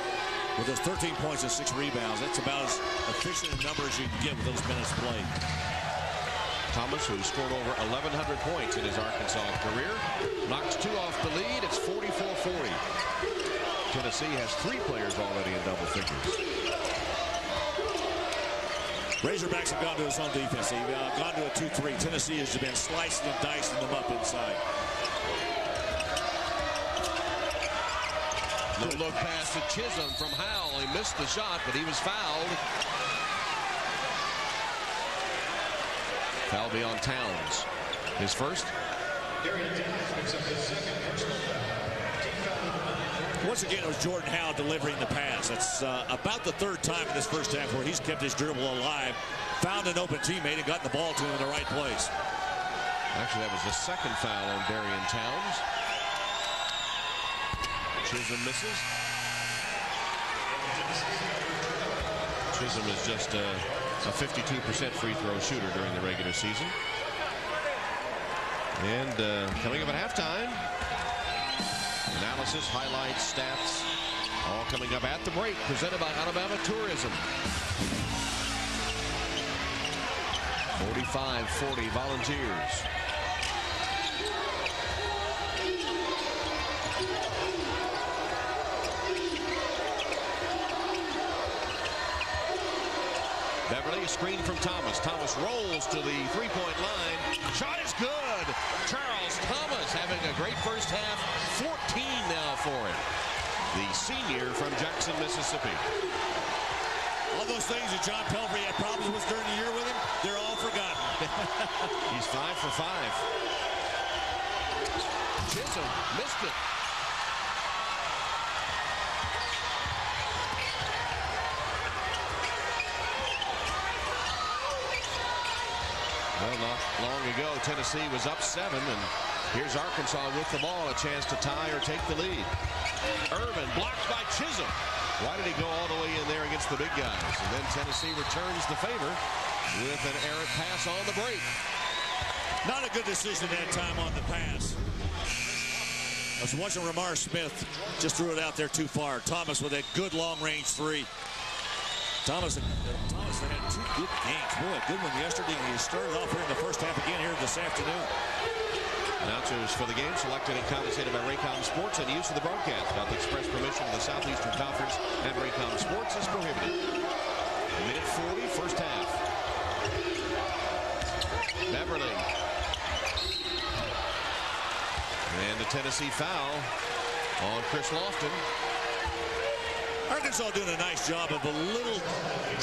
with those 13 points and 6 rebounds. That's about as efficient a number as you can get with those minutes played. Thomas, who scored over 1,100 points in his Arkansas career, knocks 2 off the lead. It's 44-40. Tennessee has 3 players already in double figures. Razorbacks have gone to his own defense. They've gone to a 2-3. Tennessee has been slicing and dicing them up inside. No look pass to Chisholm from Howell. He missed the shot, but he was fouled. Foul be on Towns. His first. Once again, it was Jordan Howell delivering the pass. That's about the 3rd time in this first half where he's kept his dribble alive, found an open teammate, and got the ball to him in the right place. Actually, that was the 2nd foul on Darian Towns. Chisholm misses. Chisholm is just a 52% free throw shooter during the regular season. And coming up at halftime, analysis, highlights, stats, all coming up at the break, presented by Alabama Tourism. 45-40 Volunteers. Beverly, a screen from Thomas. Thomas rolls to the three-point line. Shot is good. Charles Thomas having a great first half. 14 now for him. The senior from Jackson, Mississippi. All those things that John Pelfrey had problems with during the year with him, they're all forgotten. He's 5 for 5. Chisholm missed it. Well, not long ago, Tennessee was up 7, and here's Arkansas with the ball, a chance to tie or take the lead. Irvin blocked by Chisholm. Why did he go all the way in there against the big guys? And then Tennessee returns the favor with an errant pass on the break. Not a good decision that time on the pass. I was watching Ramar Smith, just threw it out there too far. Thomas with a good long-range 3. Thomas had 2 good games. Boy, a good one yesterday. He started off here in the first half again here this afternoon. Announcers for the game selected and compensated by Raycom Sports, and use of the broadcast without the express permission of the Southeastern Conference and Raycom Sports is prohibited. Minute 40, first half. Beverly. And the Tennessee foul on Chris Lofton. Arkansas doing a nice job of a little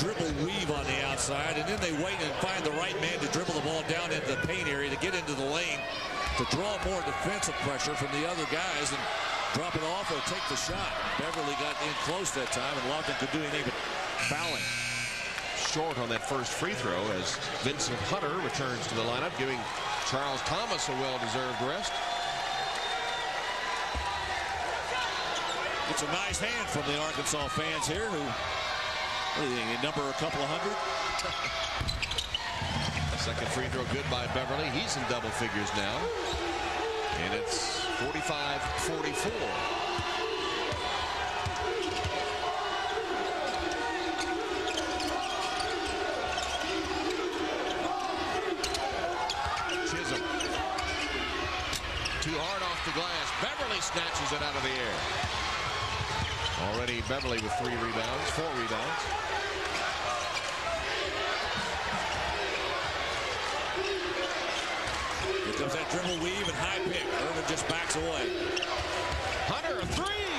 dribble weave on the outside, and then they wait and find the right man to dribble the ball down into the paint area to get into the lane, to draw more defensive pressure from the other guys and drop it off or take the shot. Beverly got in close that time, and Lofton could do anything but fouling. Short on that first free throw as Vincent Hunter returns to the lineup, giving Charles Thomas a well-deserved rest. It's a nice hand from the Arkansas fans here who, what do you think, number a couple of hundred? Second free throw good by Beverly. He's in double figures now. And it's 45-44. Chisholm. Too hard off the glass. Beverly snatches it out of the air. Already Beverly with 4 rebounds. Here comes that dribble weave and high pick. Irvin just backs away. Hunter, a three.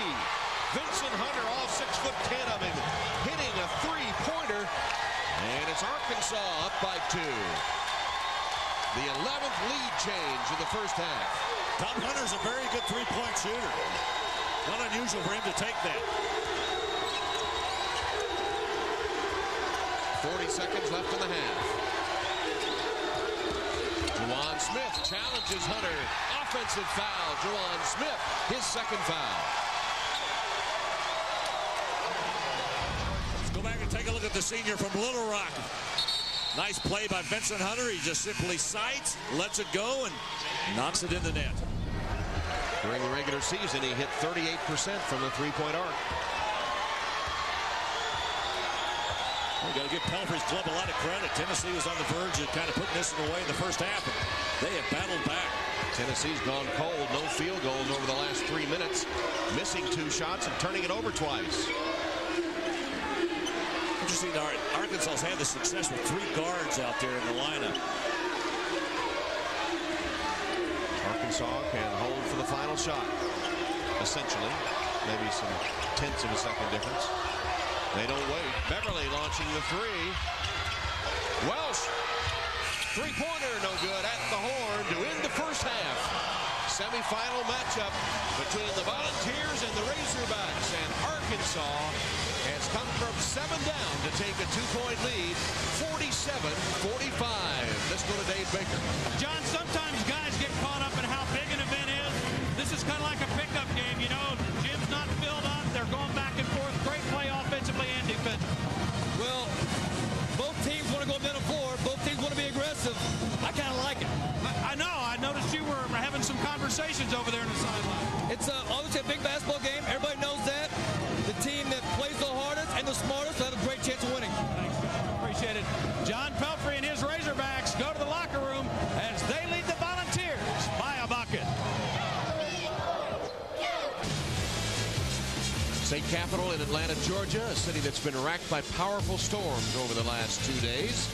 Vincent Hunter, all 6'10" of him, hitting a three-pointer. And it's Arkansas up by 2. The 11th lead change in the first half. Tom Hunter's a very good three-point shooter. Not unusual for him to take that. 40 seconds left in the half. Juwan Smith challenges Hunter. Offensive foul. Juwan Smith, his second foul. Let's go back and take a look at the senior from Little Rock. Nice play by Vincent Hunter. He just simply sights, lets it go, and knocks it in the net. During the regular season, he hit 38% from the three-point arc. We got to give Pelfrey's club a lot of credit. Tennessee was on the verge of kind of putting this away in the first half. They have battled back. Tennessee's gone cold. No field goals over the last 3 minutes. Missing 2 shots and turning it over twice. Interesting, Arkansas's had the success with 3 guards out there in the lineup. Arkansas can hold for the final shot, essentially. Maybe some tenths of a second difference. They don't wait. Beverly launching the 3. Welsh, three-pointer, no good at the horn to end the first half. Semi-final matchup between the Volunteers and the Razorbacks, and Arkansas has come from 7 down to take a 2-point lead, 47-45. Let's go to Dave Baker. John, sometimes guys get caught up in how big an event is. This is kind of like a pickup game. You know, gym's not filled up. They're going back and forth. Great play offensively and defensively. Well, both teams want to go down the floor. Both teams want to be aggressive. I kind of like it. I know. I noticed you were having some conversations over there in the sideline. It's obviously a big basketball game. Everybody knows that. The team that plays the hardest and the smartest will have a great chance of winning. Thanks. Appreciate it. John Pelfrey and his Razorbacks go to the locker room as they lead the Volunteers by a bucket. State Capitol in Atlanta, Georgia, a city that's been racked by powerful storms over the last 2 days.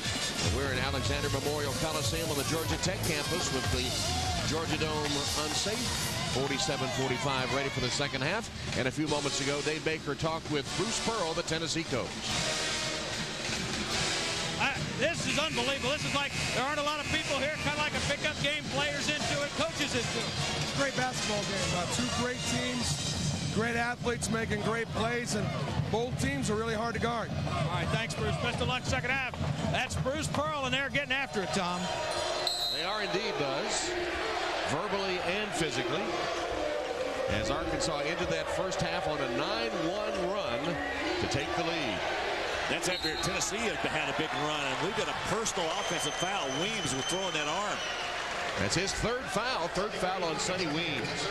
We're in Alexander Memorial Coliseum on the Georgia Tech campus with the Georgia Dome unsafe. 47-45, ready for the second half. And a few moments ago, Dave Baker talked with Bruce Pearl, the Tennessee coach. This is unbelievable. This is like there aren't a lot of people here, kind of like a pickup game, players into it, coaches into it. It's a great basketball game. 2 great teams. Great athletes making great plays, and both teams are really hard to guard. All right, thanks, Bruce. Best of luck second half. That's Bruce Pearl, and they're getting after it, Tom. They are indeed, Buzz, verbally and physically, as Arkansas entered that first half on a 9-1 run to take the lead. That's after Tennessee had a big run, and we've got a personal offensive foul. Weems was throwing that arm. That's his third foul on Sonny Weems.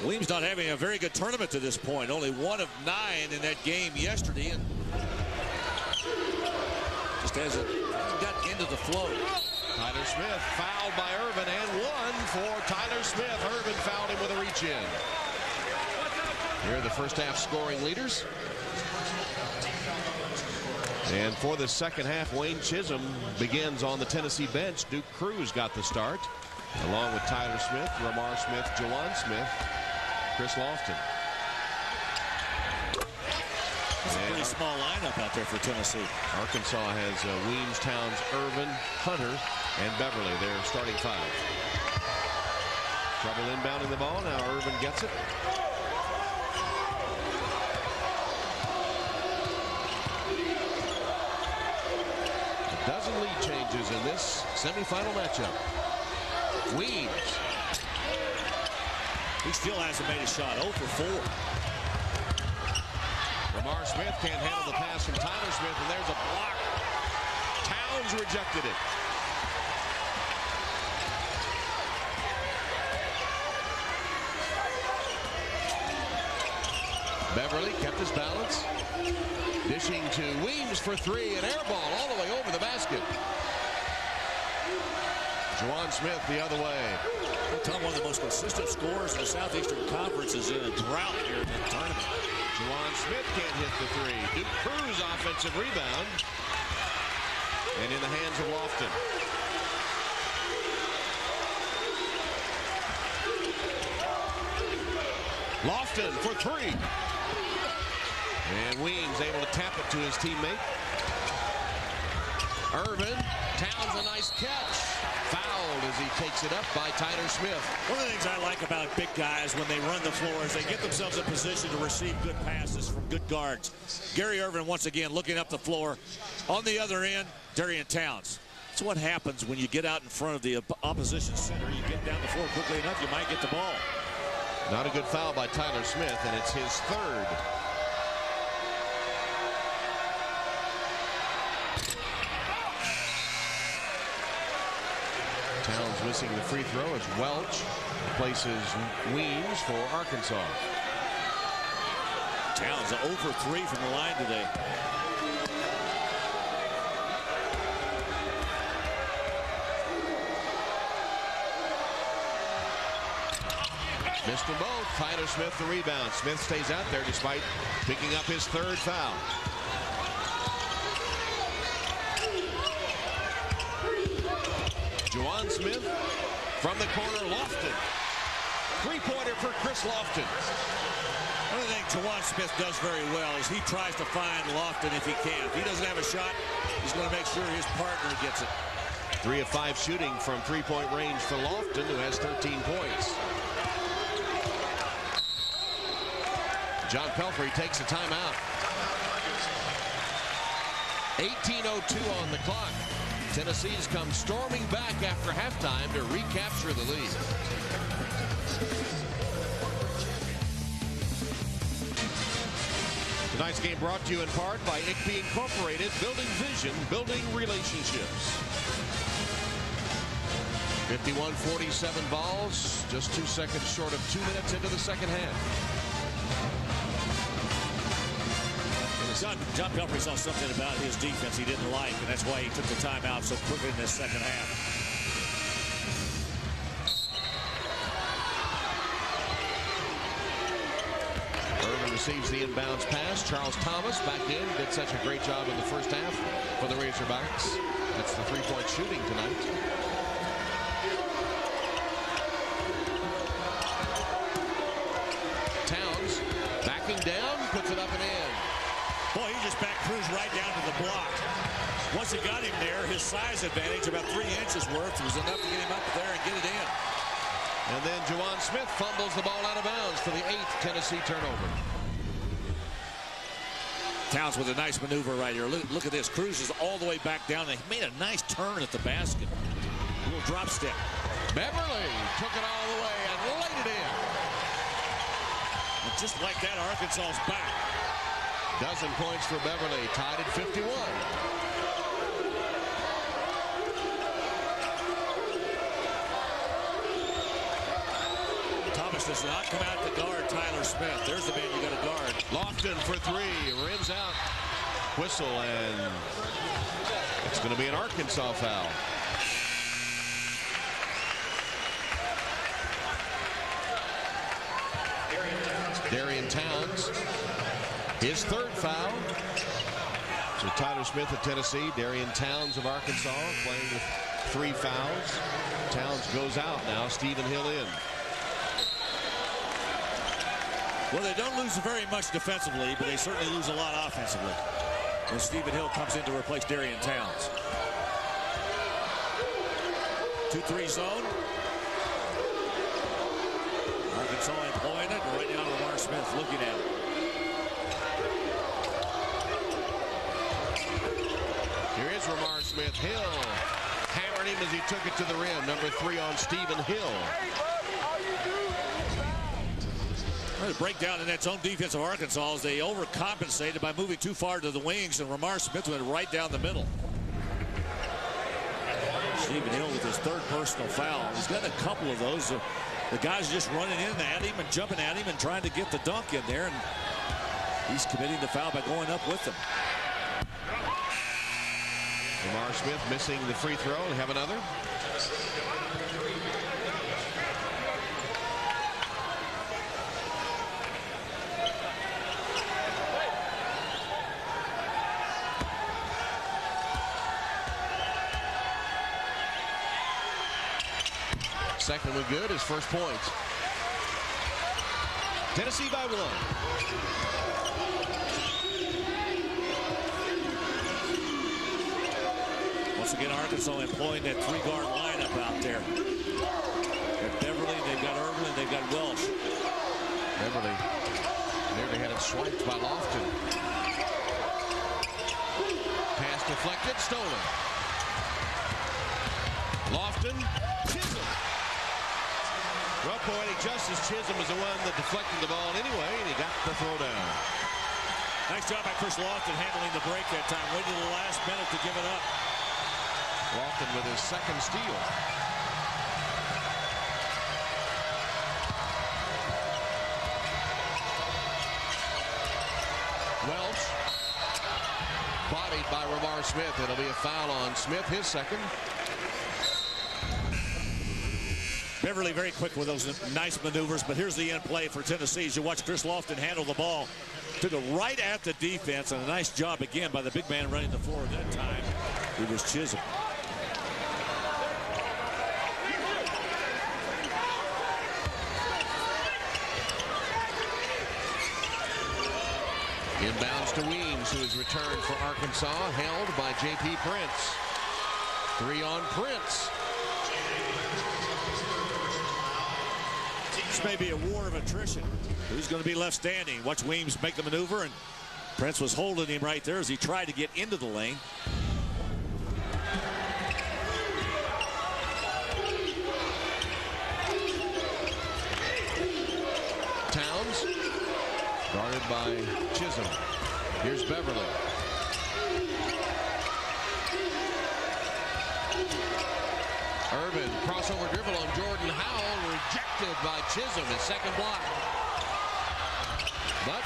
Weems not having a very good tournament to this point. Only 1 of 9 in that game yesterday, and just hasn't gotten into the flow. Tyler Smith fouled by Irvin, and one for Tyler Smith. Irvin fouled him with a reach in. Here are the first half scoring leaders. And for the second half, Wayne Chisholm begins on the Tennessee bench. Duke Cruz got the start, along with Tyler Smith, Ramar Smith, Jawan Smith, Chris Lofton. It's a pretty small lineup out there for Tennessee. Arkansas has Weems, Towns, Irvin, Hunter, and Beverly. They're starting five. Trouble inbounding the ball. Now Irvin gets it. A dozen lead changes in this semifinal matchup. Weems. He still hasn't made a shot. 0 for 4. Ramar Smith can't handle the pass from Tyler Smith, and there's a block. Towns rejected it. Beverly kept his balance. Dishing to Weems for three, an air ball all the way over the basket. Jawan Smith the other way. Tom, one of the most consistent scorers in the Southeastern Conference, is in a drought here in the tournament. Jawan Smith can't hit the three. Duke Cruz offensive rebound. And in the hands of Lofton. Lofton for three. And Weems able to tap it to his teammate. Irvin, Towns a nice catch. Fouled as he takes it up by Tyler Smith. One of the things I like about big guys when they run the floor is they get themselves in position to receive good passes from good guards. Gary Irvin once again looking up the floor. On the other end, Darian Towns. That's what happens when you get out in front of the opposition center. You get down the floor quickly enough, you might get the ball. Not a good foul by Tyler Smith, and it's his third. Towns missing the free throw as Welch places Weems for Arkansas. Towns 0 for 3 from the line today. Missed them both. Tyler Smith the rebound. Smith stays out there despite picking up his third foul. Jawan Smith from the corner. Lofton. Three-pointer for Chris Lofton. One thing Jawan Smith does very well is he tries to find Lofton if he can. If he doesn't have a shot, he's going to make sure his partner gets it. 3 of 5 shooting from three-point range for Lofton, who has 13 points. John Pelfrey takes a timeout. 18:02 on the clock. Tennessee's come storming back after halftime to recapture the lead. Tonight's game brought to you in part by ICBE Incorporated, building vision, building relationships. 51-47 balls, just 2 seconds short of 2 minutes into the second half. John Pelfrey saw something about his defense he didn't like, and that's why he took the timeout so quickly in this second half. Irvin receives the inbounds pass. Charles Thomas back in. Did such a great job in the first half for the Razorbacks. That's the three-point shooting tonight. Towns backing down, puts it up and in. Boy, he just backed Cruz right down to the block. Once he got him there, his size advantage, about 3 inches worth, was enough to get him up there and get it in. And then Jawan Smith fumbles the ball out of bounds for the 8th Tennessee turnover. Towns with a nice maneuver right here. Look at this. Cruz is all the way back down. They made a nice turn at the basket. A little drop step. Beverly took it all the way and laid it in. And just like that, Arkansas's back. Dozen points for Beverly, tied at 51. Thomas does not come out to guard Tyler Smith. There's the man you got to guard. Lofton for three, rims out. Whistle, and it's going to be an Arkansas foul. Darian Towns, his third foul. So Tyler Smith of Tennessee, Darian Towns of Arkansas playing with 3 fouls. Towns goes out now. Stephen Hill in. Well, they don't lose very much defensively, but they certainly lose a lot offensively when Stephen Hill comes in to replace Darian Towns. 2-3 zone. Arkansas employing it, and right now Lamar Smith looking at it. Here is Lamar Smith. Hill hammered him as he took it to the rim. Number 3 on Stephen Hill. The breakdown in that zone defense of Arkansas is they overcompensated by moving too far to the wings, and Lamar Smith went right down the middle. Stephen Hill with his 3rd personal foul. He's got a couple of those. The guys just running in at him and jumping at him and trying to get the dunk in there, and he's committing the foul by going up with them. Lamar Smith missing the free throw and have another. Second one good, his first point. Tennessee by 1. Once again, Arkansas employing that 3-guard lineup out there. They've got Beverly, they've got Irvin, and they've got Welsh. Beverly nearly had it swiped by Lofton. Pass deflected, stolen. Lofton, Chisholm. Well, poetic justice. Chisholm is the one that deflected the ball anyway, and he got the throw down. Nice job by Chris Lofton handling the break that time. Waited the last minute to give it up. Lofton with his 2nd steal. Welch bodied by Lamar Smith. It'll be a foul on Smith, his 2nd. Beverly very quick with those nice maneuvers, but here's the end play for Tennessee. As you watch Chris Lofton handle the ball, took it right at the defense, and a nice job again by the big man running the floor at that time. It was Chisholm. Inbounds to Weems, who is returned for Arkansas, held by J.P. Prince. 3 on Prince. This may be a war of attrition. Who's going to be left standing? Watch Weems make the maneuver, and Prince was holding him right there as he tried to get into the lane. Towns, guarded by Chisholm. Here's Beverly. Irvin, crossover dribble on Jordan Howell, rejected by Chisholm, his 2nd block. But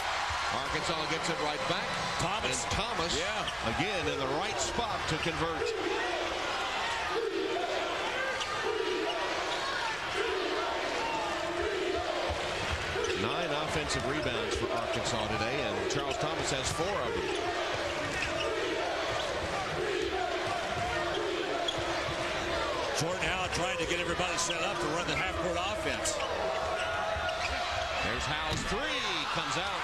Arkansas gets it right back. Thomas. And Thomas, yeah, again in the right spot to convert. Nine offensive rebounds for Arkansas today, and Charles Thomas has 4 of them. Jordan Howell trying to get everybody set up to run the half-court offense. There's Howell's 3, comes out.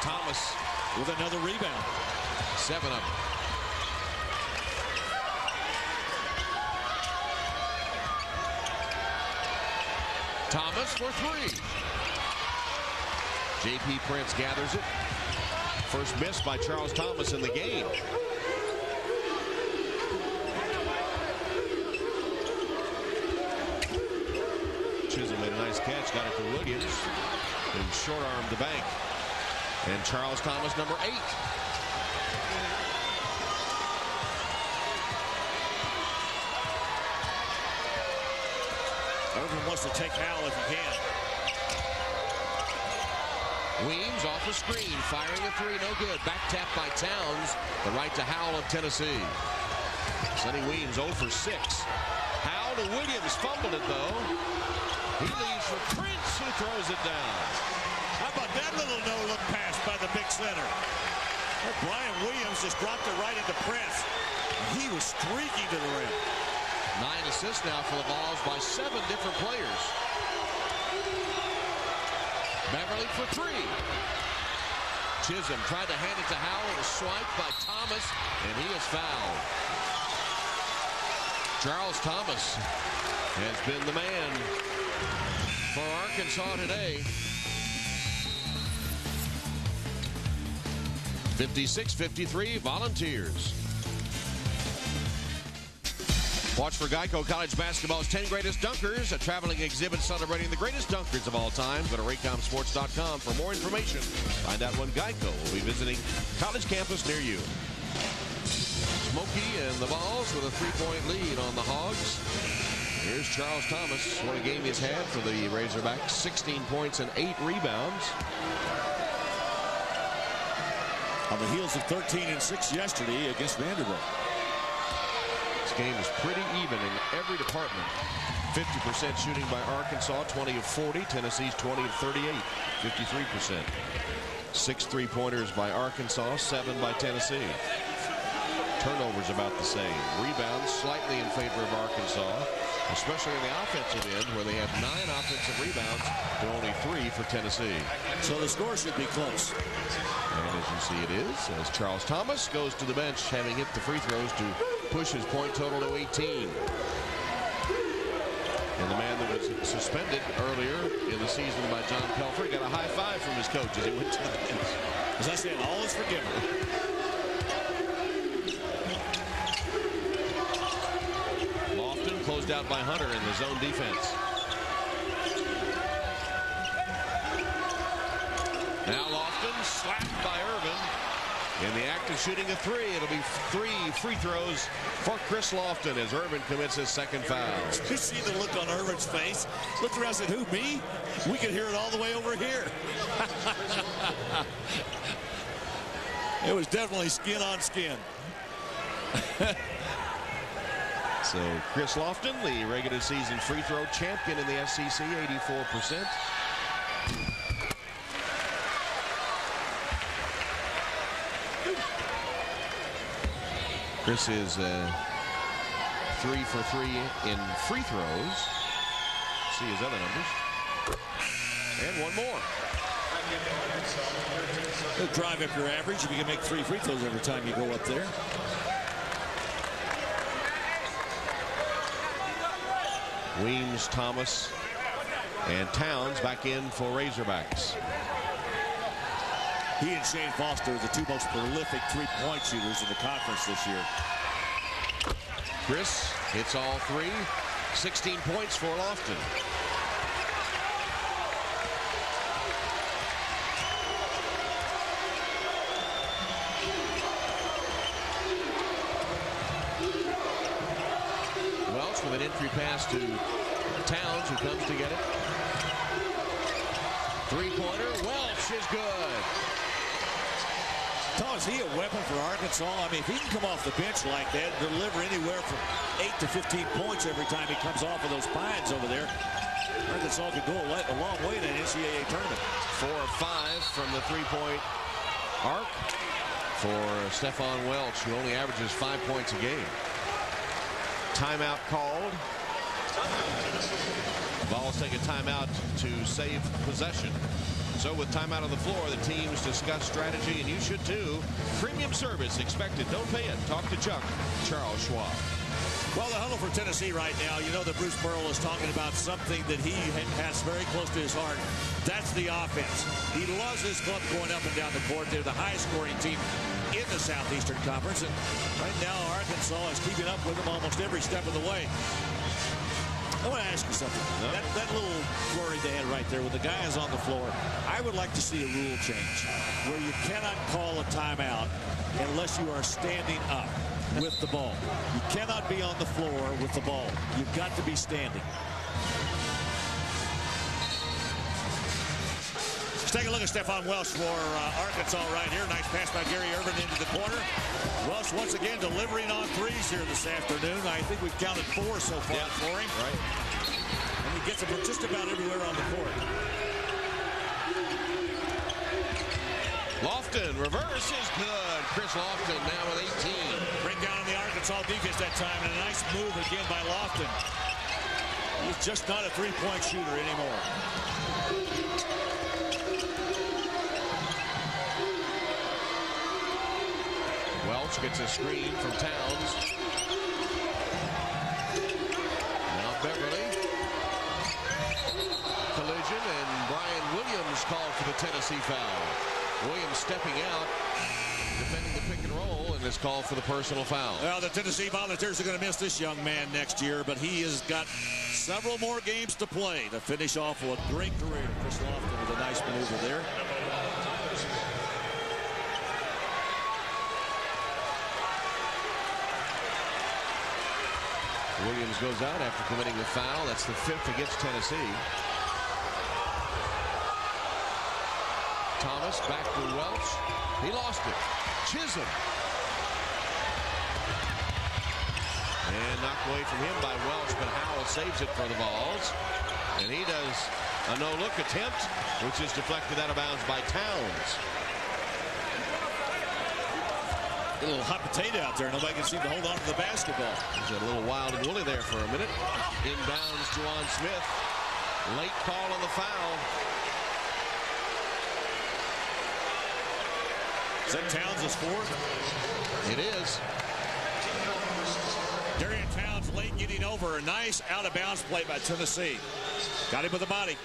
Thomas with another rebound. 7 of them. Thomas for 3. J.P. Prince gathers it. First miss by Charles Thomas in the game. Chisholm made a nice catch, got it to Williams, and short-armed the bank. And Charles Thomas, number 8. Irvin wants to take Howell if he can. Weems off the screen, firing a 3, no good. Back tap by Towns, the right to Howell of Tennessee. Sonny Weems 0 for 6. Howell to Williams, fumbled it though. He leaves for Prince, who throws it down. How about about that little no-look pass by the big center? Brian Williams just dropped it right into press. He was streaking to the rim. 9 assists now for the Vols by 7 different players. Beverly for 3. Chisholm tried to hand it to Howell. It was swiped by Thomas, and he is fouled. Charles Thomas has been the man for Arkansas today. 56-53 Volunteers. Watch for Geico College Basketball's 10 Greatest Dunkers, a traveling exhibit celebrating the greatest dunkers of all time. Go to raycomsports.com for more information. Find out when Geico will be visiting college campus near you. Smokey and the Vols with a 3-point lead on the Hogs. Here's Charles Thomas. What a game he's had for the Razorbacks. 16 points and 8 rebounds. On the heels of 13-6 yesterday against Vanderbilt. This game is pretty even in every department. 50% shooting by Arkansas, 20 of 40. Tennessee's 20 of 38, 53%. 6 3-pointers by Arkansas, 7 by Tennessee. Turnovers about the same. Rebounds slightly in favor of Arkansas, especially in the offensive end where they have 9 offensive rebounds to only 3 for Tennessee. So the score should be close. And as you see, it is, as Charles Thomas goes to the bench, having hit the free throws to push his point total to 18. And the man that was suspended earlier in the season by John Pelfrey got a high five from his coach as he went to the bench. As I said, all is forgiven. Lofton closed out by Hunter in the zone defense. Now Lofton slapped by Irvin. In the act of shooting a 3, it'll be 3 free throws for Chris Lofton as Irvin commits his second foul. You see the look on Irvin's face? Looked around and said, who, me? We could hear it all the way over here. It was definitely skin on skin. So Chris Lofton, the regular season free throw champion in the SEC, 84%. Chris is 3 for 3 in free throws. See his other numbers. And one more. He'll drive up your average if you can make 3 free throws every time you go up there. Weems, Thomas, and Towns back in for Razorbacks. He and Shane Foster are the 2 most prolific 3-point shooters in the conference this year. Chris hits all 3. 16 points for Lofton. Welch with an entry pass to Towns, who comes to get it. 3-pointer. Welch is good. Tom, is he a weapon for Arkansas? I mean, if he can come off the bench like that and deliver anywhere from 8 to 15 points every time he comes off of those pines over there, Arkansas could go a long way in an NCAA tournament. 4 of 5 from the 3-point arc for Stephon Welch, who only averages 5 points a game. Timeout called. Vols take a timeout to save possession. So with timeout on the floor, the teams discuss strategy, and you should too. Premium service expected. Don't pay it. Talk to Chuck. Charles Schwab. Well, the huddle for Tennessee right now, you know that Bruce Pearl is talking about something that he has very close to his heart. That's the offense. He loves his club going up and down the court. They're the highest scoring team in the Southeastern Conference. And right now, Arkansas is keeping up with them almost every step of the way. I want to ask you something. That little flurry they had right there with the guys on the floor, I would like to see a rule change where you cannot call a timeout unless you are standing up with the ball. You cannot be on the floor with the ball. You've got to be standing. Let's take a look at Stephon Welch for Arkansas right here. Nice pass by Gary Irvin into the corner. Welch once again delivering on 3s here this afternoon. I think we've counted 4 so far for him. Right. And he gets them from just about everywhere on the court. Lofton, reverse is good. Chris Lofton now with 18. Bring down on the Arkansas defense that time, and a nice move again by Lofton. He's just not a three-point shooter anymore. Welch gets a screen from Towns. Now Beverly. Collision, and Brian Williams called for the Tennessee foul. Williams stepping out, defending the pick and roll, and is called for the personal foul. Well, the Tennessee Volunteers are going to miss this young man next year, but he has got several more games to play to finish off a great career. Chris Lofton with a nice maneuver there. Williams goes out after committing the foul. That's the 5th against Tennessee. Thomas back to Welch. He lost it. Chisholm. And knocked away from him by Welch, but Howell saves it for the Vols. And he does a no-look attempt, which is deflected out of bounds by Towns. A little hot potato out there. Nobody can seem to hold on to the basketball. He's a little wild and woolly there for a minute. Inbounds Juwan Smith. Late call on the foul. Is that Towns' fourth? It is. Darian Towns late getting over. A nice out-of-bounds play by Tennessee. Got him with the body.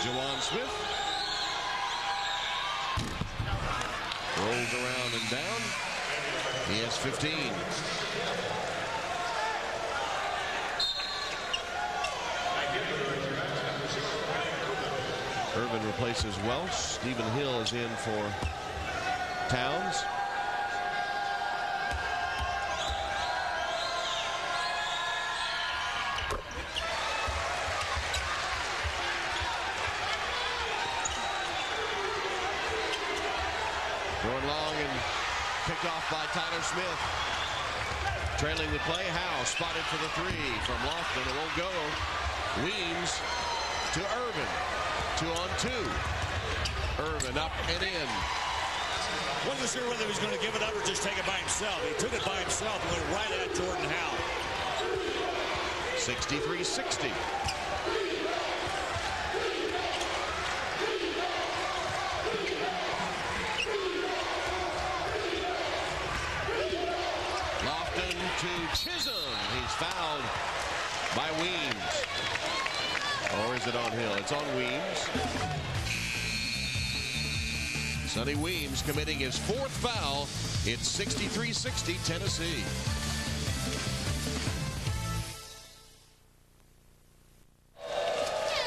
Juwan Smith rolls around and down. He has 15. Irvin replaces Welch. Stephen Hill is in for Towns. Going long and picked off by Tyler Smith. Trailing the play, Howe spotted for the three from Lofton. It won't go. Weems to Irvin. 2-on-2. Irvin up and in. Wasn't sure whether he was going to give it up or just take it by himself. He took it by himself and went right at Jordan Howe. 63-60. To Chisholm. He's fouled by Weems. Or is it on Hill? It's on Weems. Sonny Weems committing his 4th foul. It's 63-60 Tennessee.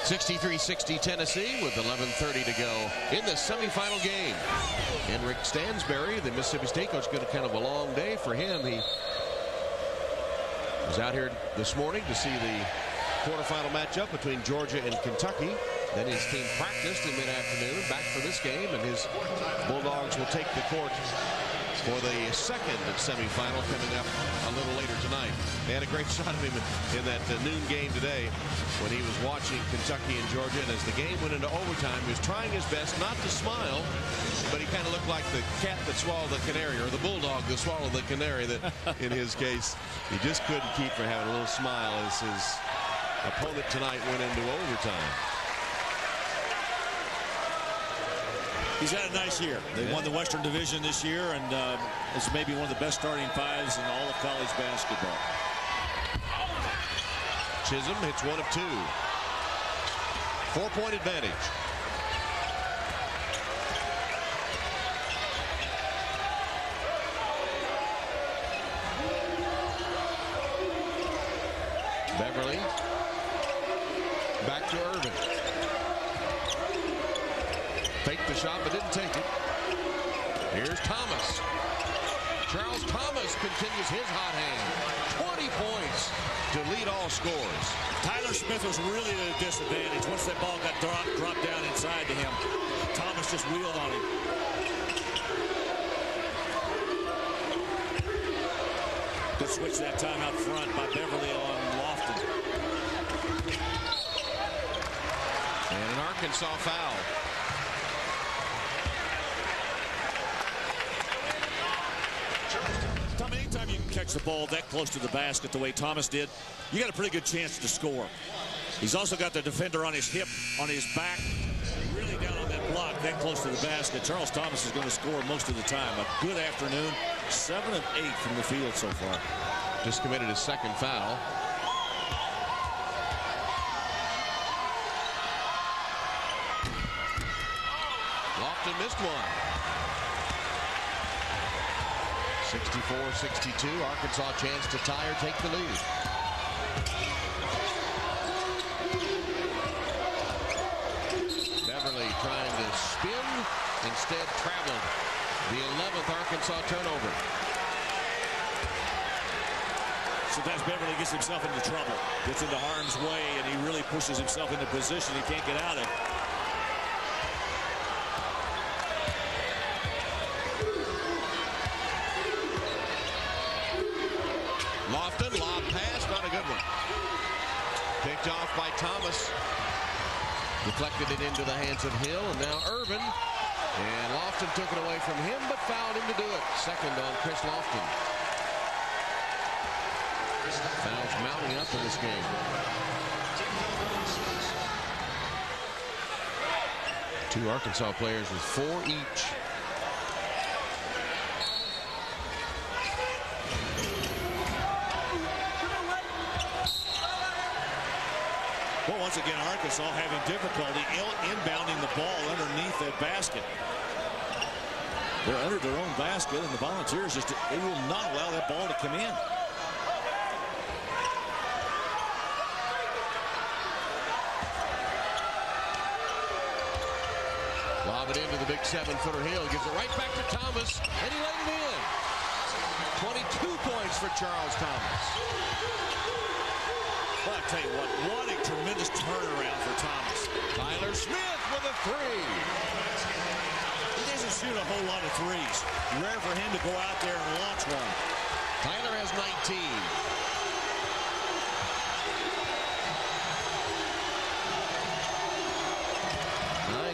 (63-60) Tennessee with 11:30 to go in the semifinal game. Henrik Stansberry, the Mississippi State coach, got a kind of a long day for him. He was out here this morning to see the quarterfinal matchup between Georgia and Kentucky. Then his team practiced in mid-afternoon, back for this game, and his Bulldogs will take the court for the 2nd semifinal coming up a little later tonight. They had a great shot of him in that noon game today when he was watching Kentucky and Georgia, and as the game went into overtime, he was trying his best not to smile, but he kind of looked like the cat that swallowed the canary, or the bulldog that swallowed the canary, that in his case, he just couldn't keep from having a little smile as his opponent tonight went into overtime. He's had a nice year. They won the Western Division this year, and it's maybe one of the best starting fives in all of college basketball. Chisholm hits 1 of 2. 4-point advantage. Beverly. Back to Irvin. Faked the shot, but didn't take it. Here's Thomas. Charles Thomas continues his hot hand. 20 points to lead all scores. Tyler Smith was really at a disadvantage. Once that ball got dropped down inside to him, Thomas just wheeled on him. Good switch that time out front by Beverly on Lofton. And an Arkansas foul. Tom, anytime you can catch the ball that close to the basket the way Thomas did, you got a pretty good chance to score. He's also got the defender on his hip, on his back, really down on that block, that close to the basket. Charles Thomas is going to score most of the time. A good afternoon, 7 of 8 from the field so far. Just committed his second foul. Lofton missed one. 64-62. Arkansas chance to tie or take the lead. Beverly trying to spin, instead traveled. The 11th Arkansas turnover. Sometimes Beverly gets himself into trouble, gets into harm's way, and he really pushes himself into a position he can't get out of. Lofton, lob pass, not a good one. Picked off by Thomas. Deflected it into the hands of Hill, and now Irvin. And Lofton took it away from him, but fouled him to do it. Second on Chris Lofton. Fouls mounting up in this game. Two Arkansas players with 4 each. Well, once again, Arkansas having difficulty inbounding the ball underneath that basket. They're under their own basket, and the Volunteers they will not allow that ball to come in. Lob it into the big 7-footer Hill. Gives it right back to Thomas, and he let it in. 22 points for Charles Thomas. Well, I tell you what a tremendous turnaround for Thomas. Tyler Smith with a 3. He doesn't shoot a whole lot of threes. Rare for him to go out there and launch one. Tyler has 19.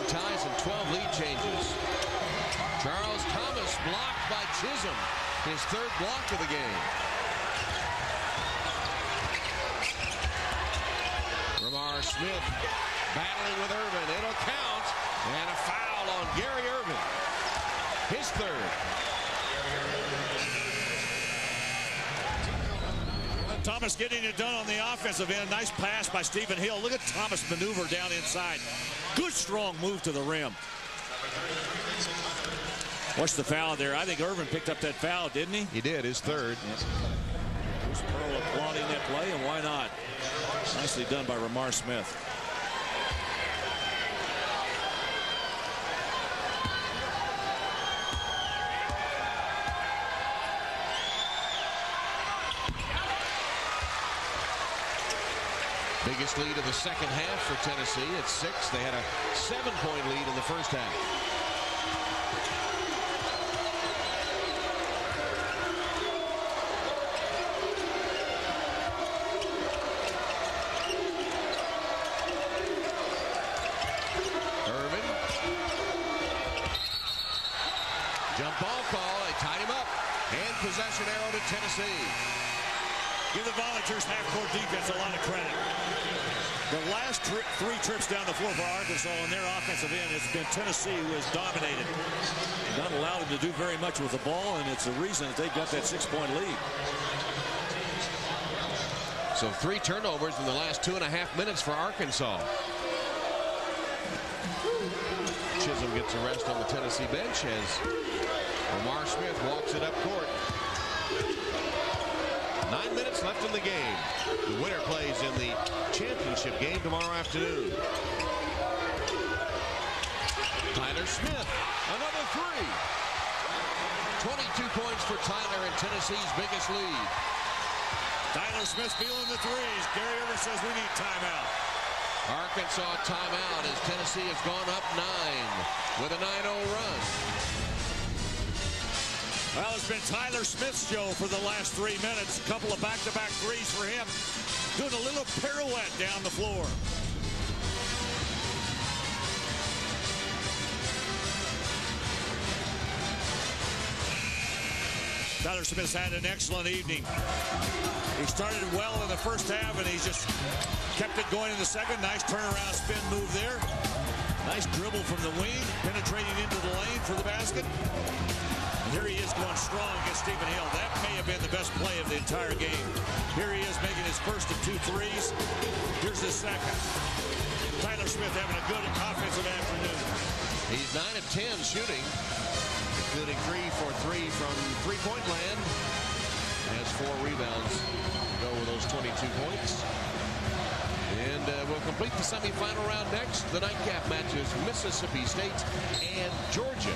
Ties and 12 lead changes. Charles Thomas blocked by Chisholm. His 3rd block of the game. Ramar Smith battling with Irvin. It'll count. And a foul on Gary Irvin. His 3rd. Thomas getting it done on the offensive end. Nice pass by Stephen Hill. Look at Thomas maneuver down inside. Good strong move to the rim. What's the foul there? I think Irvin picked up that foul, didn't he? He did, his 3rd. Bruce Pearl applauding that play, and why not? Nicely done by Ramar Smith. Biggest lead of the second half for Tennessee at 6. They had a 7-point lead in the first half. Irvin. Jump ball call. They tied him up. And possession arrow to Tennessee. Give the Volunteers half-court defense a lot of credit. The last 3 trips down the floor for Arkansas on their offensive end, it's been Tennessee who has dominated. Not allowed them to do very much with the ball, and it's the reason that they've got that 6-point lead. So 3 turnovers in the last 2.5 minutes for Arkansas. Chisholm gets a rest on the Tennessee bench as Ramar Smith walks it up court. 9 minutes left in the game. The winner plays in the championship game tomorrow afternoon. Tyler Smith, another 3. 22 points for Tyler in Tennessee's biggest lead. Tyler Smith feeling the threes. Gary Irvin says we need timeout. Arkansas timeout as Tennessee has gone up 9 with a 9-0 run. Well, it's been Tyler Smith's show for the last 3 minutes. A couple of back-to-back threes for him. Doing a little pirouette down the floor. Tyler Smith's had an excellent evening. He started well in the first half, and he's just kept it going in the second. Nice turnaround spin move there. Nice dribble from the wing, penetrating into the lane for the basket. And here he is going strong against Stephen Hill. That may have been the best play of the entire game. Here he is making his first of 2 threes. Here's his second. Tyler Smith having a good offensive afternoon. He's 9 of 10 shooting, including 3 for 3 from three-point land. Has 4 rebounds to go with those 22 points. And we'll complete the semifinal round next. The nightcap matches Mississippi State and Georgia.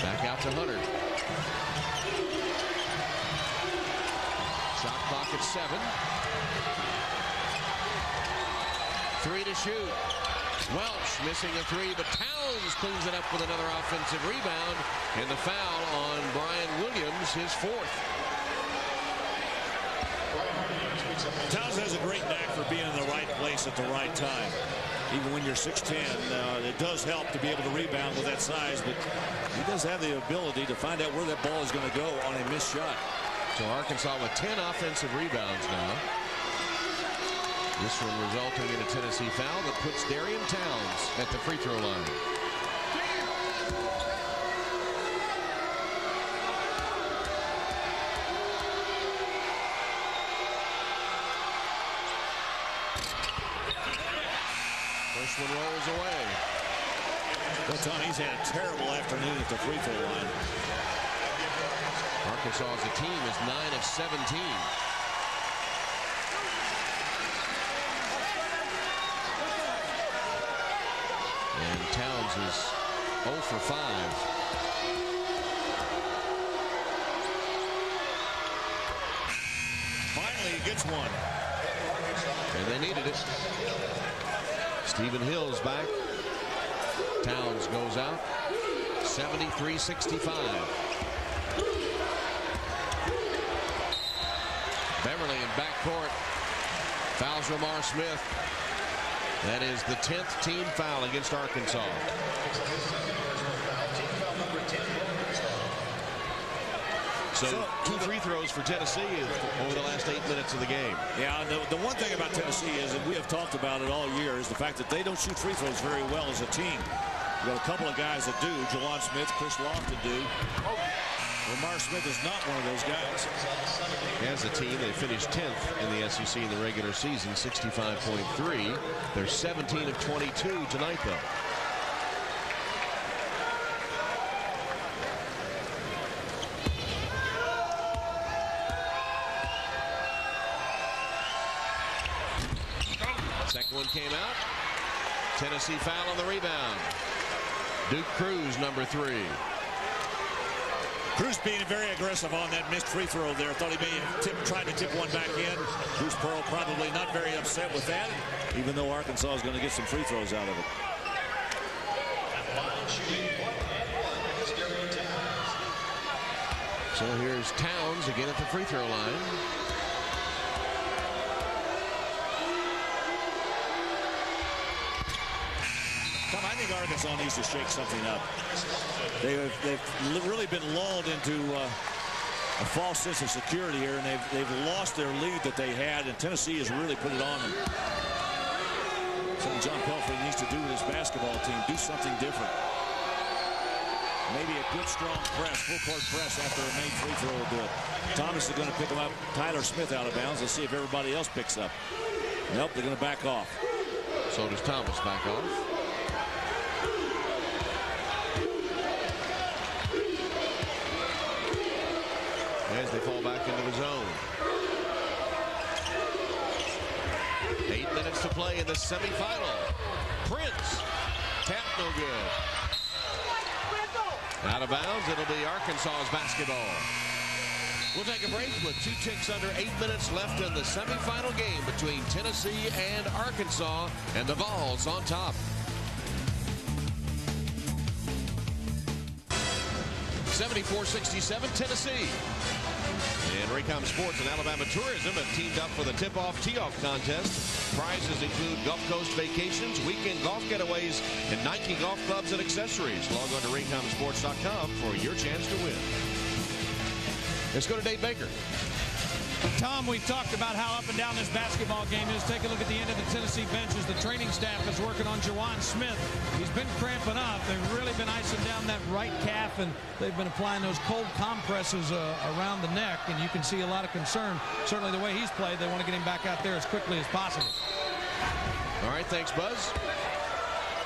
Back out to Hunter. Shot clock at 7. 3 to shoot. Welch missing a 3, but Towns cleans it up with another offensive rebound. And the foul on Brian Williams, his 4th. Towns has a great knack for being in the right place at the right time. Even when you're 6'10", it does help to be able to rebound with that size, but he does have the ability to find out where that ball is going to go on a missed shot. So Arkansas with 10 offensive rebounds now. This one resulting in a Tennessee foul that puts Darian Towns at the free throw line. First one rolls away. Well, Tom, he's had a terrible afternoon at the free throw line. Arkansas as a team is 9 of 17. And Towns is 0 for 5. Finally, he gets one. And they needed it. Stephen Hill's back. Towns goes out. 73-65. Beverly in backcourt. Fouls Ramar Smith. That is the 10th team foul against Arkansas. So 2 free throws for Tennessee over the last 8 minutes of the game. Yeah, the one thing about Tennessee is, and we have talked about it all year, is the fact that they don't shoot free throws very well as a team. You got a couple of guys that do. Jelon Smith, Chris Lofton do. Ramar Smith is not one of those guys. As a team, they finished 10th in the SEC in the regular season, 65.3. They're 17 of 22 tonight, though. Second one came out. Tennessee foul on the rebound. Duke Cruz, number 3. Cruz being very aggressive on that missed free throw there. Thought he may have tried to tip one back in. Bruce Pearl probably not very upset with that, even though Arkansas is going to get some free throws out of it. So here's Towns again at the free throw line. Tom, I think Arkansas needs to shake something up. They've really been lulled into a false sense of security here, and they've lost their lead that they had, and Tennessee has really put it on them. Something John Pelfrey needs to do with his basketball team, do something different. Maybe a good, strong press, full-court press after a made free throw will do it. Thomas is going to pick him up. Tyler Smith out of bounds. Let's see if everybody else picks up. Nope, they're going to back off. So does Thomas back off. fall back into the zone. 8 minutes to play in the semifinal. Prince. Tap no good. Out of bounds. It'll be Arkansas's basketball. We'll take a break with 2 ticks under 8 minutes left in the semifinal game between Tennessee and Arkansas, and the Vols on top. 74-67 Tennessee. And Raycom Sports and Alabama Tourism have teamed up for the tip-off tee-off contest. Prizes include Gulf Coast vacations, weekend golf getaways, and Nike golf clubs and accessories. Log on to RaycomSports.com for your chance to win. Let's go to Dave Baker. Tom, we've talked about how up and down this basketball game is. Take a look at the end of the Tennessee benches. The training staff is working on Juwan Smith. He's been cramping up. They've really been icing down that right calf, and they've been applying those cold compresses around the neck, and you can see a lot of concern. Certainly the way he's played, they want to get him back out there as quickly as possible. All right, thanks, Buzz.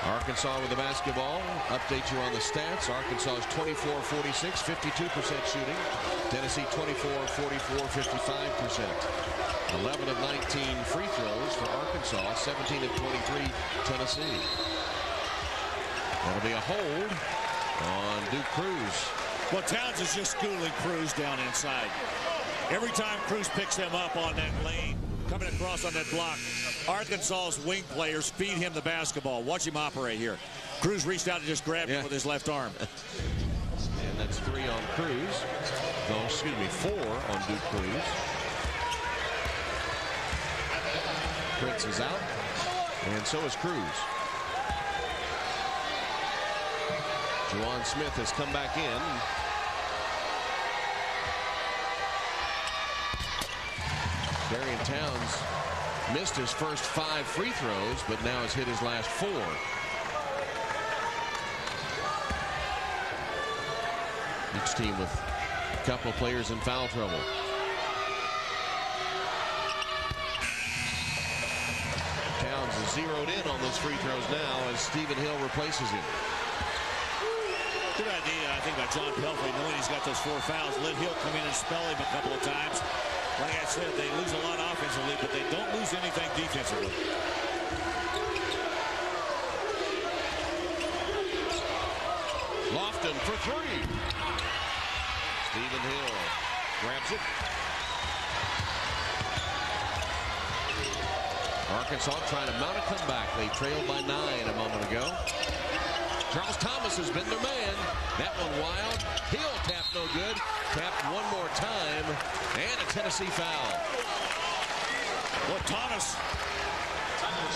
Arkansas with the basketball. Update you on the stats. Arkansas is 24-46, 52% shooting. Tennessee 24-44, 55%. 11 of 19 free throws for Arkansas. 17 of 23 Tennessee. That'll be a hold on Duke Cruz. Well, Towns is just schooling Cruz down inside. Every time Cruz picks him up on that lane, coming across on that block, Arkansas's wing players feed him the basketball. Watch him operate here. Cruz reached out and just grabbed him with his left arm. And that's 3 on Cruz. No, excuse me, 4 on Duke Cruz. Prince is out, and so is Cruz. Juwan Smith has come back in. Darian Towns missed his first 5 free throws, but now has hit his last 4. Each team with a couple of players in foul trouble. Towns is zeroed in on those free throws now as Stephen Hill replaces him. Good idea, I think, by John Pelfrey, knowing he's got those 4 fouls. Let Hill come in and spell him a couple of times. Like I said, they lose a lot offensively, but they don't lose anything defensively. Lofton for 3. Stephen Hill grabs it. Arkansas trying to mount a comeback. They trailed by 9 a moment ago. Charles Thomas has been their man. That one wild. Hill tapped no good. Tapped one more time. And a Tennessee foul. Well, Thomas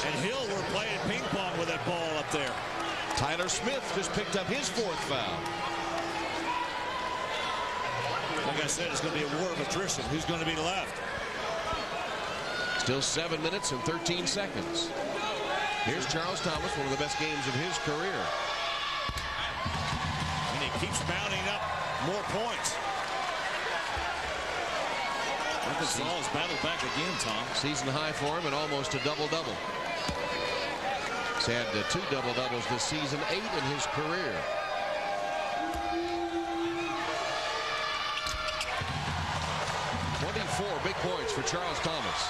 and Hill were playing ping pong with that ball up there. Tyler Smith just picked up his 4th foul. Like I said, it's going to be a war of attrition. Who's going to be left? Still 7 minutes and 13 seconds. Here's Charles Thomas, one of the best games of his career. And he keeps mounting up more points. Arkansas has battled back again, Tom. Season high for him and almost a double-double. He's had 2 double-doubles this season, 8 in his career. Big points for Charles Thomas.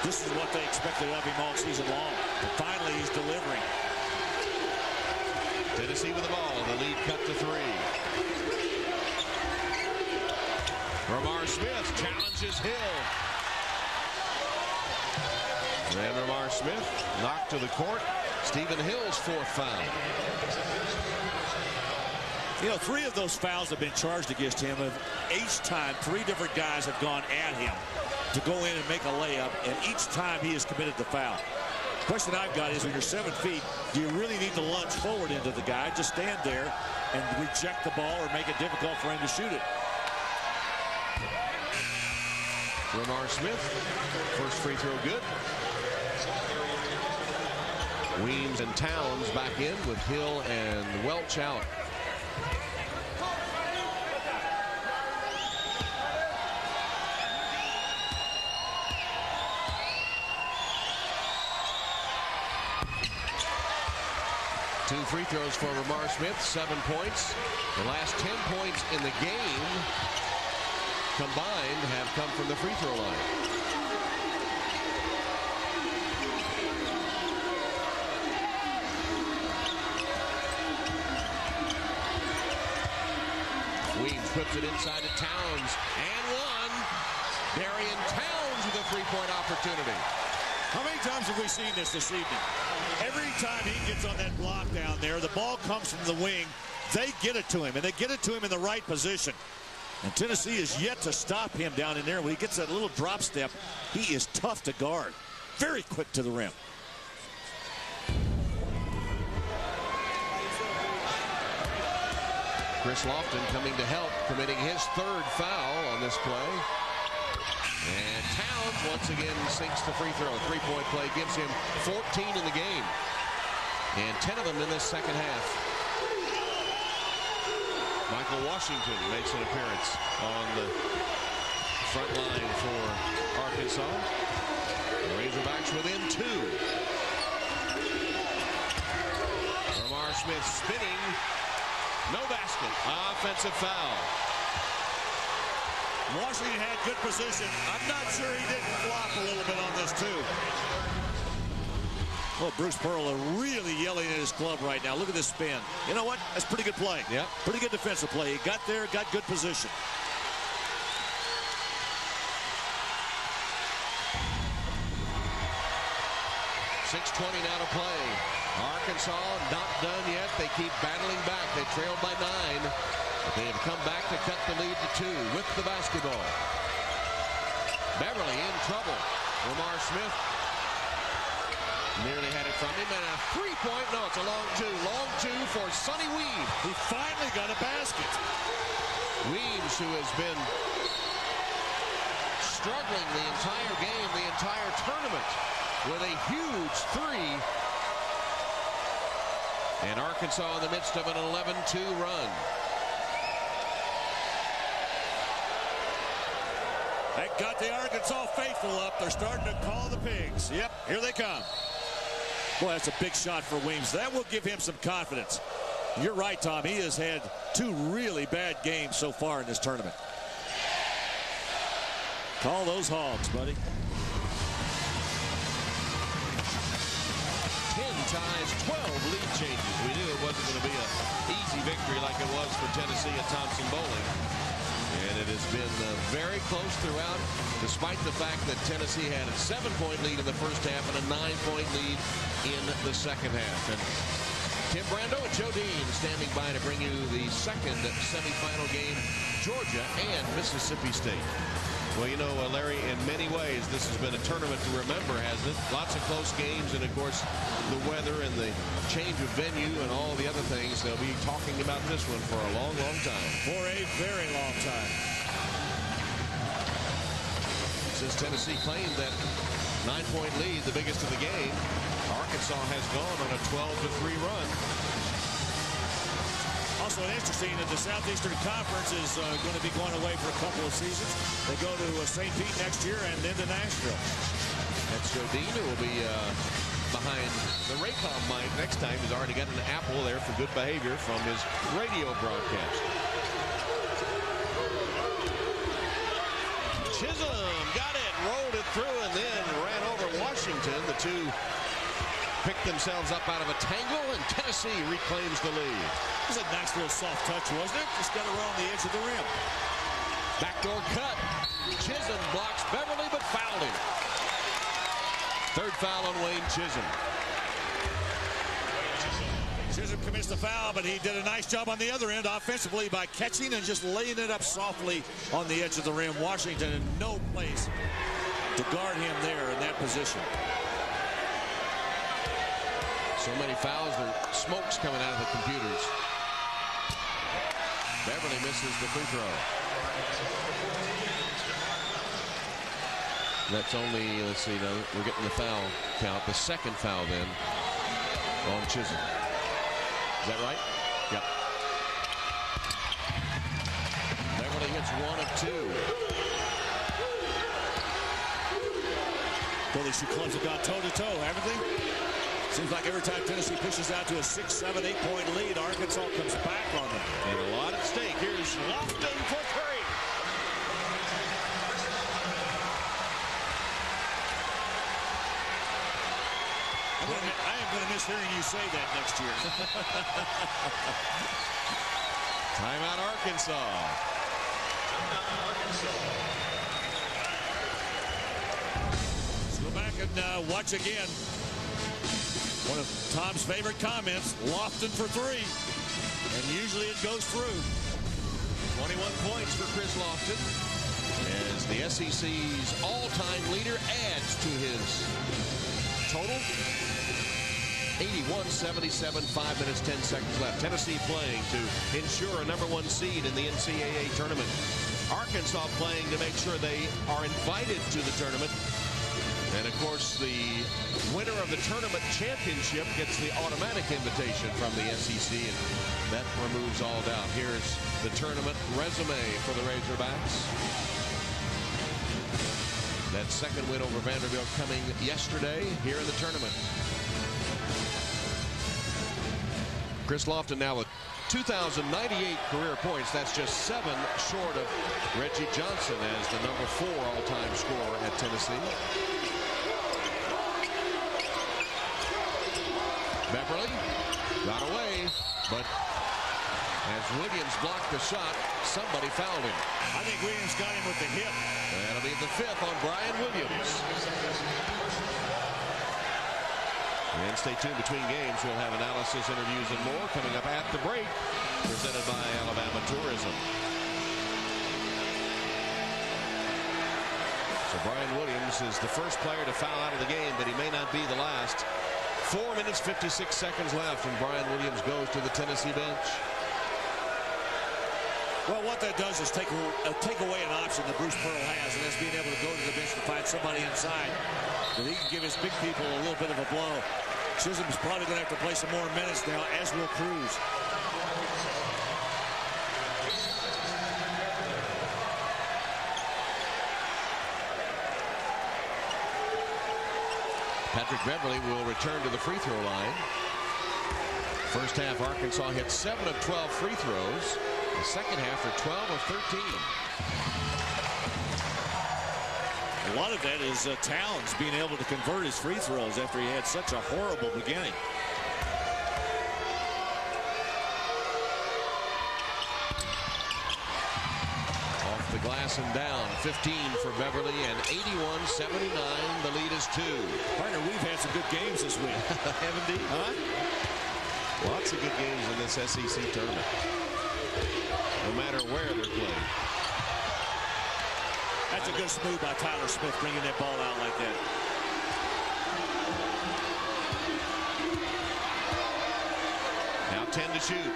This is what they expected of him all season long. And finally, he's delivering. Tennessee with the ball. The lead cut to 3. Ramar Smith challenges Hill. And Ramar Smith knocked to the court. Stephen Hill's 4th foul. You know, 3 of those fouls have been charged against him. And each time, 3 different guys have gone at him to go in and make a layup. And each time he has committed the foul. The question I've got is, when you're 7 feet, do you really need to lunge forward into the guy? Just stand there and reject the ball or make it difficult for him to shoot it. Ramar Smith, first free throw good. Weems and Towns back in with Hill and Welch out. 2 free throws for Ramar Smith, 7 points. The last 10 points in the game combined have come from the free throw line. Weems puts it inside to Towns, and one. Darian Towns with a three-point opportunity. How many times have we seen this evening? Every time he gets on that block down there, the ball comes from the wing. They get it to him, and they get it to him in the right position. And Tennessee is yet to stop him down in there. When he gets that little drop step, he is tough to guard. Very quick to the rim. Chris Lofton coming to help, committing his 3rd foul on this play. And Towns once again sinks the free throw. 3-point play gives him 14 in the game. And 10 of them in this second half. Michael Washington makes an appearance on the front line for Arkansas. The Razorbacks within 2. Ramar Smith spinning. No basket. Offensive foul. Washington had good position. I'm not sure he didn't flop a little bit on this, too. Well, Bruce Pearl really yelling at his glove right now. Look at this spin. You know what? That's pretty good play. Yep. Pretty good defensive play. He got there, got good position. .620 now to play. Arkansas not done yet. They keep battling back. They trailed by 9. But they have come back to cut the lead to 2 with the basketball. Beverly in trouble. Ramar Smith nearly had it from him. And a 3-point. No, it's a long 2. Long 2 for Sonny Weems. He finally got a basket. Weems, who has been struggling the entire game, the entire tournament, with a huge 3. And Arkansas in the midst of an 11-2 run. That got the Arkansas faithful up. They're starting to call the pigs. Yep, here they come. Boy, that's a big shot for Weems. That will give him some confidence. You're right, Tom. He has had 2 really bad games so far in this tournament. Call those hogs, buddy. 10 ties, 12 lead changes. We knew it wasn't going to be an easy victory like it was for Tennessee at Thompson-Boling. And it has been very close throughout, despite the fact that Tennessee had a 7-point lead in the first half and a 9-point lead in the second half. And Tim Brando and Joe Dean standing by to bring you the second semifinal game, Georgia and Mississippi State. Well, you know, Larry, in many ways, this has been a tournament to remember, hasn't it? Lots of close games, and, of course, the weather and the change of venue and all the other things. They'll be talking about this one for a long, long time. For a very long time. Since Tennessee claimed that 9-point lead, the biggest of the game, Arkansas has gone on a 12-3 run. Also interesting that the Southeastern Conference is going to be going away for a couple of seasons. They go to St. Pete next year and then to Nashville. That's Joe Dean, who will be behind the Raycom mic next time. He's already got an apple there for good behavior from his radio broadcast. Chisholm got it, rolled it through, and then ran over Washington. The two picked themselves up out of a tangle, and Tennessee reclaims the lead. It was a nice little soft touch, wasn't it? Just got around the edge of the rim. Backdoor cut. Chisholm blocks Beverly, but fouled him. 3rd foul on Wayne Chisholm. Chisholm commits the foul, but he did a nice job on the other end offensively by catching and just laying it up softly on the edge of the rim. Washington in no place to guard him there in that position. So many fouls, the smoke's coming out of the computers. Beverly misses the free throw. That's only, let's see, no, we're getting the foul count. The 2nd foul then on Chisholm. Is that right? Yep. Beverly hits 1 of 2. Well, these two clubs have gone toe-to-toe, haven't they? Seems like every time Tennessee pushes out to a 6, 7, 8-point lead, Arkansas comes back on them. And a lot at stake. Here's Lofton for three. I am going to miss hearing you say that next year. Timeout, Arkansas. Let's go back and watch again. One of Tom's favorite comments, Lofton for three. And usually it goes through. 21 points for Chris Lofton as the SEC's all-time leader adds to his total. 81-77, 5 minutes, 10 seconds left. Tennessee playing to ensure a #1 seed in the NCAA tournament. Arkansas playing to make sure they are invited to the tournament. And, of course, the winner of the tournament championship gets the automatic invitation from the SEC, and that removes all doubt. Here's the tournament resume for the Razorbacks. That second win over Vanderbilt coming yesterday here in the tournament. Chris Lofton now with 2,098 career points. That's just 7 short of Reggie Johnson as the #4 all-time scorer at Tennessee. Beverly got away, but as Williams blocked the shot, somebody fouled him. I think Williams got him with the hip. That'll be the 5th on Brian Williams. And stay tuned between games. We'll have analysis, interviews, and more coming up at the break, presented by Alabama Tourism. So Brian Williams is the first player to foul out of the game, but he may not be the last. 4 minutes, 56 seconds left, and Brian Williams goes to the Tennessee bench. Well, what that does is take away an option that Bruce Pearl has, and that's being able to go to the bench and find somebody inside that he can give his big people a little bit of a blow. Chisholm's probably going to have to play some more minutes now, as will Cruz. Patrick Beverly will return to the free throw line. First half, Arkansas hit 7 of 12 free throws. The second half, they're 12 of 13. A lot of that is Towns being able to convert his free throws after he had such a horrible beginning. Off the glass and down. 15 for Beverly and 81-79. The lead is 2. Partner, we've had some good games this week. Have indeed. Huh? Lots of good games in this SEC tournament. No matter where they're playing. That's a good move by Tyler Smith, bringing that ball out like that. Now 10 to shoot.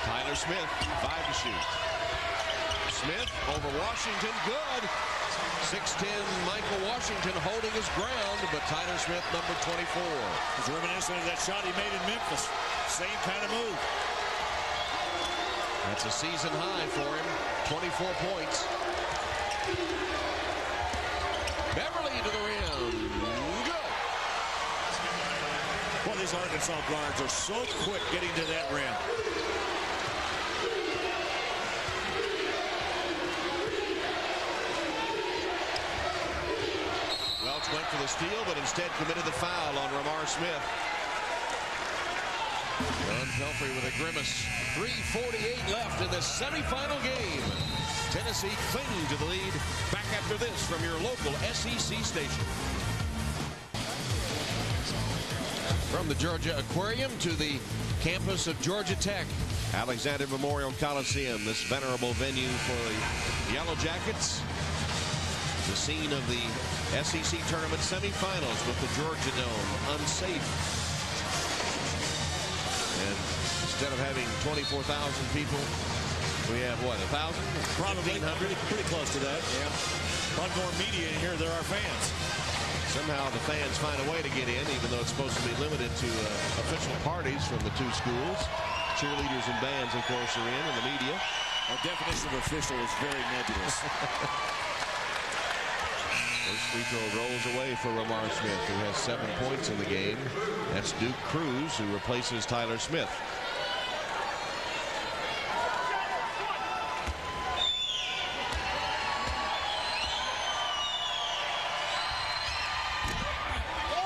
Tyler Smith, 5 to shoot. Smith over Washington, good. 6'10" Michael Washington holding his ground, but Tyler Smith, number 24. It's reminiscent of that shot he made in Memphis. Same kind of move. That's a season high for him. 24 points. Beverly to the rim. Good. Well, these Arkansas guards are so quick getting to that rim. Welch went for the steal, but instead committed the foul on Ramar Smith. John Pelfrey with a grimace. 3:48 left in this semifinal game. Tennessee clinging to the lead. Back after this from your local SEC station. From the Georgia Aquarium to the campus of Georgia Tech. Alexander Memorial Coliseum, this venerable venue for the Yellow Jackets. The scene of the SEC tournament semifinals with the Georgia Dome unsafe. And instead of having 24,000 people, we have what, 1,000? Probably pretty close to that. Yeah. A lot more media in here than our fans. Somehow the fans find a way to get in, even though it's supposed to be limited to official parties from the 2 schools. Cheerleaders and bands, of course, are in, and the media. Our definition of official is very nebulous. First free throw rolls away for Ramar Smith, who has 7 points in the game. That's Duke Cruz, who replaces Tyler Smith.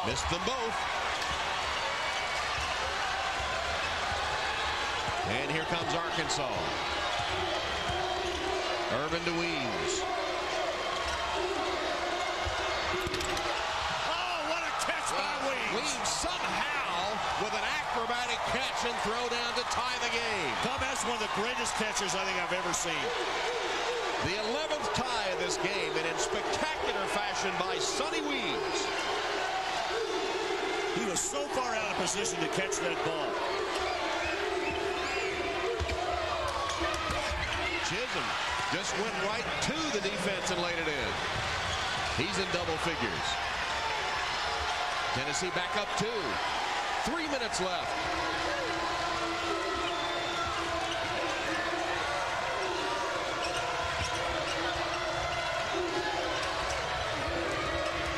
Missed them both. And here comes Arkansas. Irvin to Weems. Oh, what a catch by Weems. Weems somehow with an acrobatic catch and throw down to tie the game. Tom, that's one of the greatest catches I think I've ever seen. The 11th tie of this game, and in spectacular fashion by Sonny Weems. He was so far out of position to catch that ball. Chisholm just went right to the defense and laid it in. He's in double figures. Tennessee back up 2. 3 minutes left.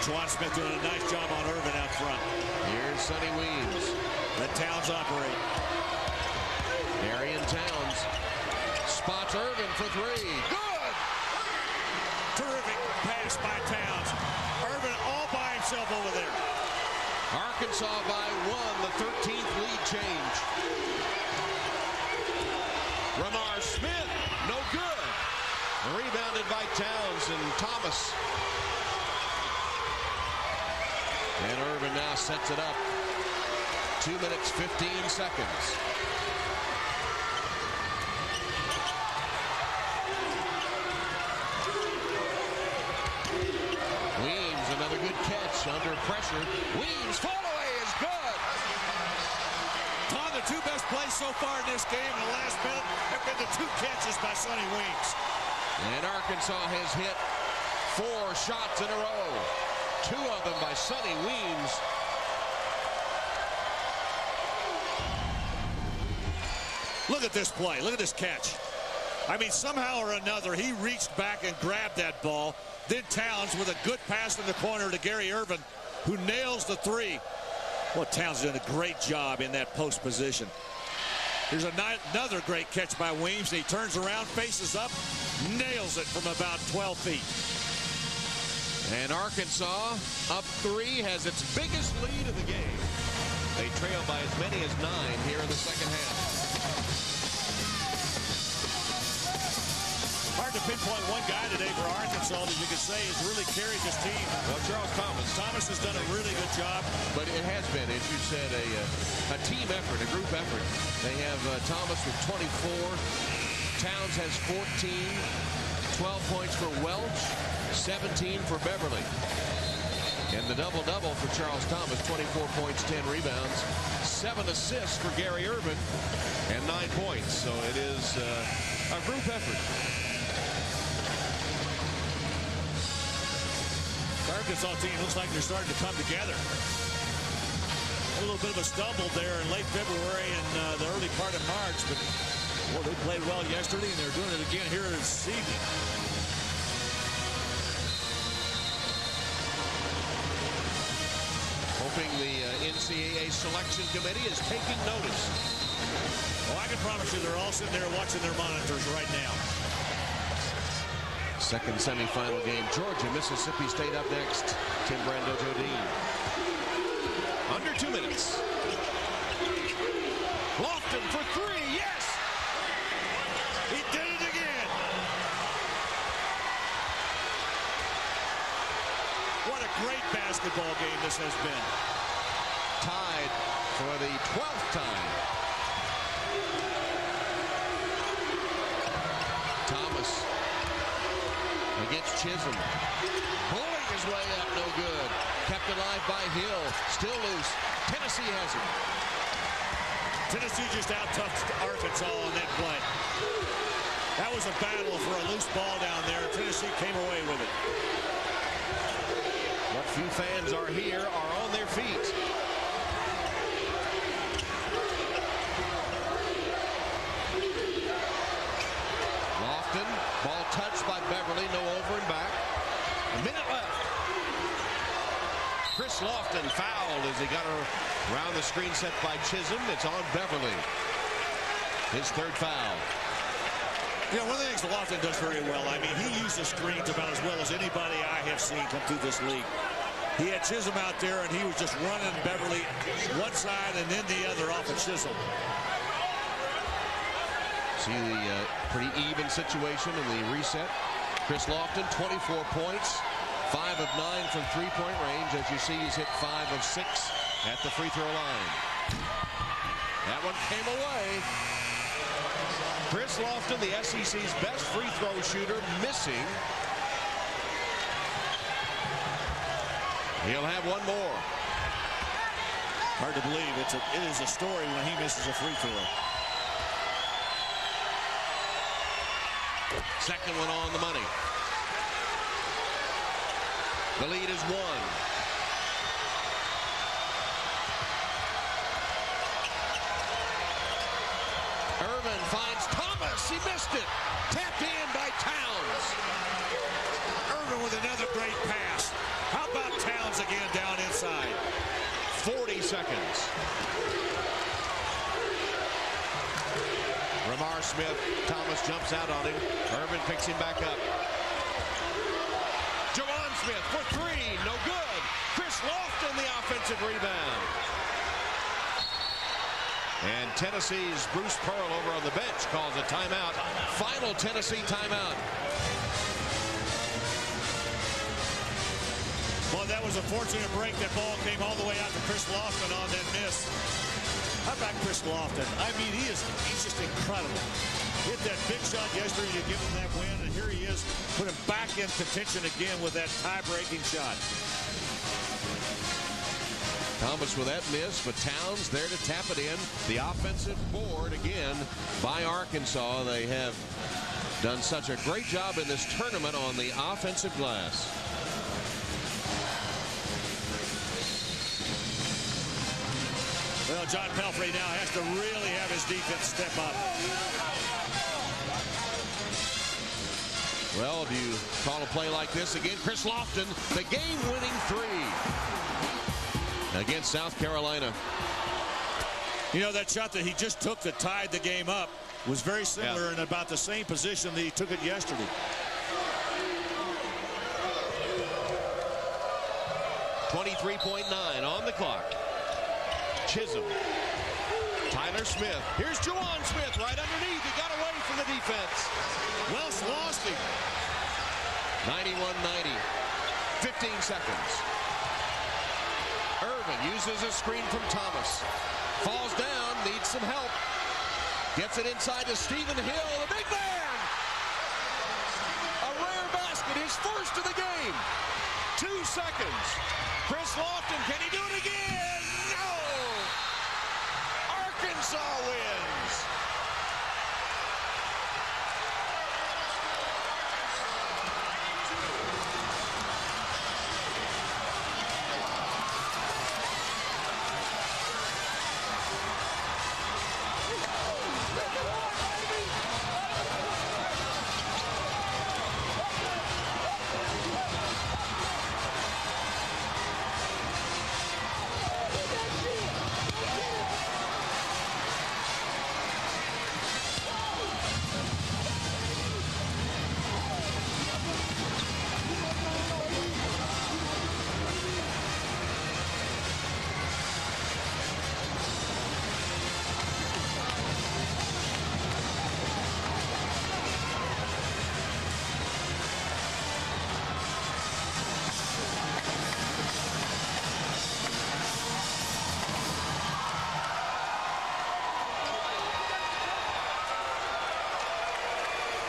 Juwan Smith doing a nice job on Irvin out front. Here's Sonny Weems. Let Towns operate. Darian Towns spots Irvin for 3. Good! Terrific pass by Towns. Irvin all by himself over there. Arkansas by 1, the 13th lead change. Ramar Smith, no good. Rebounded by Towns and Thomas. And Irvin now sets it up. 2 minutes, 15 seconds. Weems, another good catch under pressure. Weems, fall away is good. Tom, the 2 best plays so far in this game in the last minute have been the 2 catches by Sonny Weems. And Arkansas has hit 4 shots in a row. 2 of them by Sonny Weems. Look at this play. Look at this catch. I mean, somehow or another, he reached back and grabbed that ball. Then Towns with a good pass in the corner to Gary Irvin, who nails the 3. Well, Towns did a great job in that post position. Here's another great catch by Weems. He turns around, faces up, nails it from about 12 feet. And Arkansas, up 3, has its biggest lead of the game. They trail by as many as 9 here in the second half. Hard to pinpoint one guy today for Arkansas that you could say has really carried this team. Well, Charles Thomas. Thomas has done a really good job. But it has been, as you said, a team effort, a group effort. They have Thomas with 24. Towns has 14. 12 points for Welch. 17 for Beverly. And the double-double for Charles Thomas, 24 points, 10 rebounds, 7 assists for Gary Irvin, and 9 points. So it is a group effort. The Arkansas team looks like they're starting to come together. A little bit of a stumble there in late February and the early part of March, but well, they played well yesterday, and they're doing it again here this evening. Hoping the NCAA selection committee is taking notice. Well, I can promise you they're all sitting there watching their monitors right now. Second semifinal game, Georgia, Mississippi State up next. Tim Brando, Joe Dean. Under 2 minutes. Lofton for 3, yes! He did it again. What a great basketball game this has been. Tied for the 12th time. Thomas against Chisholm. Pulling his way up, no good. Kept alive by Hill. Still loose. Tennessee has it. Tennessee just out-touched Arkansas on that play. That was a battle for a loose ball down there. Tennessee came away with it. What few fans are here are on their feet. Lofton, ball touched by Beverly, no over and back. A minute left. Chris Lofton fouled as he got around the screen set by Chisholm. It's on Beverly. His third foul. You know, one of the things Lofton does very well, I mean, he uses screens about as well as anybody I have seen come through this league. He had Chisholm out there, and he was just running Beverly one side and then the other off of Chisholm. See the pretty even situation in the reset. Chris Lofton, 24 points, 5 of 9 from three-point range. As you see, he's hit 5 of 6 at the free throw line. That one came away. Chris Lofton, the SEC's best free throw shooter, missing. He'll have one more. Hard to believe. It is a story when he misses a free throw. Second one on the money. The lead is 1. Irvin finds Thomas. He missed it. Tapped in by Towns. Irvin with another great pass. How about Towns again down inside? 40 seconds. Ramar Smith. Thomas jumps out on him. Irvin picks him back up. Jawan Smith for 3. No good. Chris Lofton the offensive rebound. And Tennessee's Bruce Pearl over on the bench calls a timeout. Final Tennessee timeout. Well, that was a fortunate break. That ball came all the way out to Chris Lofton on that miss. How about Chris Lofton? I mean, he's just incredible. Hit that big shot yesterday to give him that win, and here he is, put him back in contention again with that tie-breaking shot. Thomas with that miss, but Towns there to tap it in. The offensive board again by Arkansas. They have done such a great job in this tournament on the offensive glass. Well, John Pelfrey now has to really have his defense step up. Well, if you call a play like this again, Chris Lofton, the game-winning 3 against South Carolina. You know, that shot that he just took that tied the game up was very similar in about the same position that he took it yesterday. .9 on the clock. Chisholm. Tyler Smith. Here's Jawan Smith right underneath. He got away from the defense. Wells lost him. 91-90. 15 seconds. Irvin uses a screen from Thomas. Falls down, needs some help. Gets it inside to Stephen Hill, the big man. A rare basket, his first of the game. 2 seconds. Chris Lofton, can he do it again? No! Arkansas wins.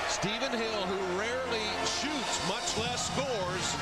Stephen Hill, who rarely shoots, much less scores,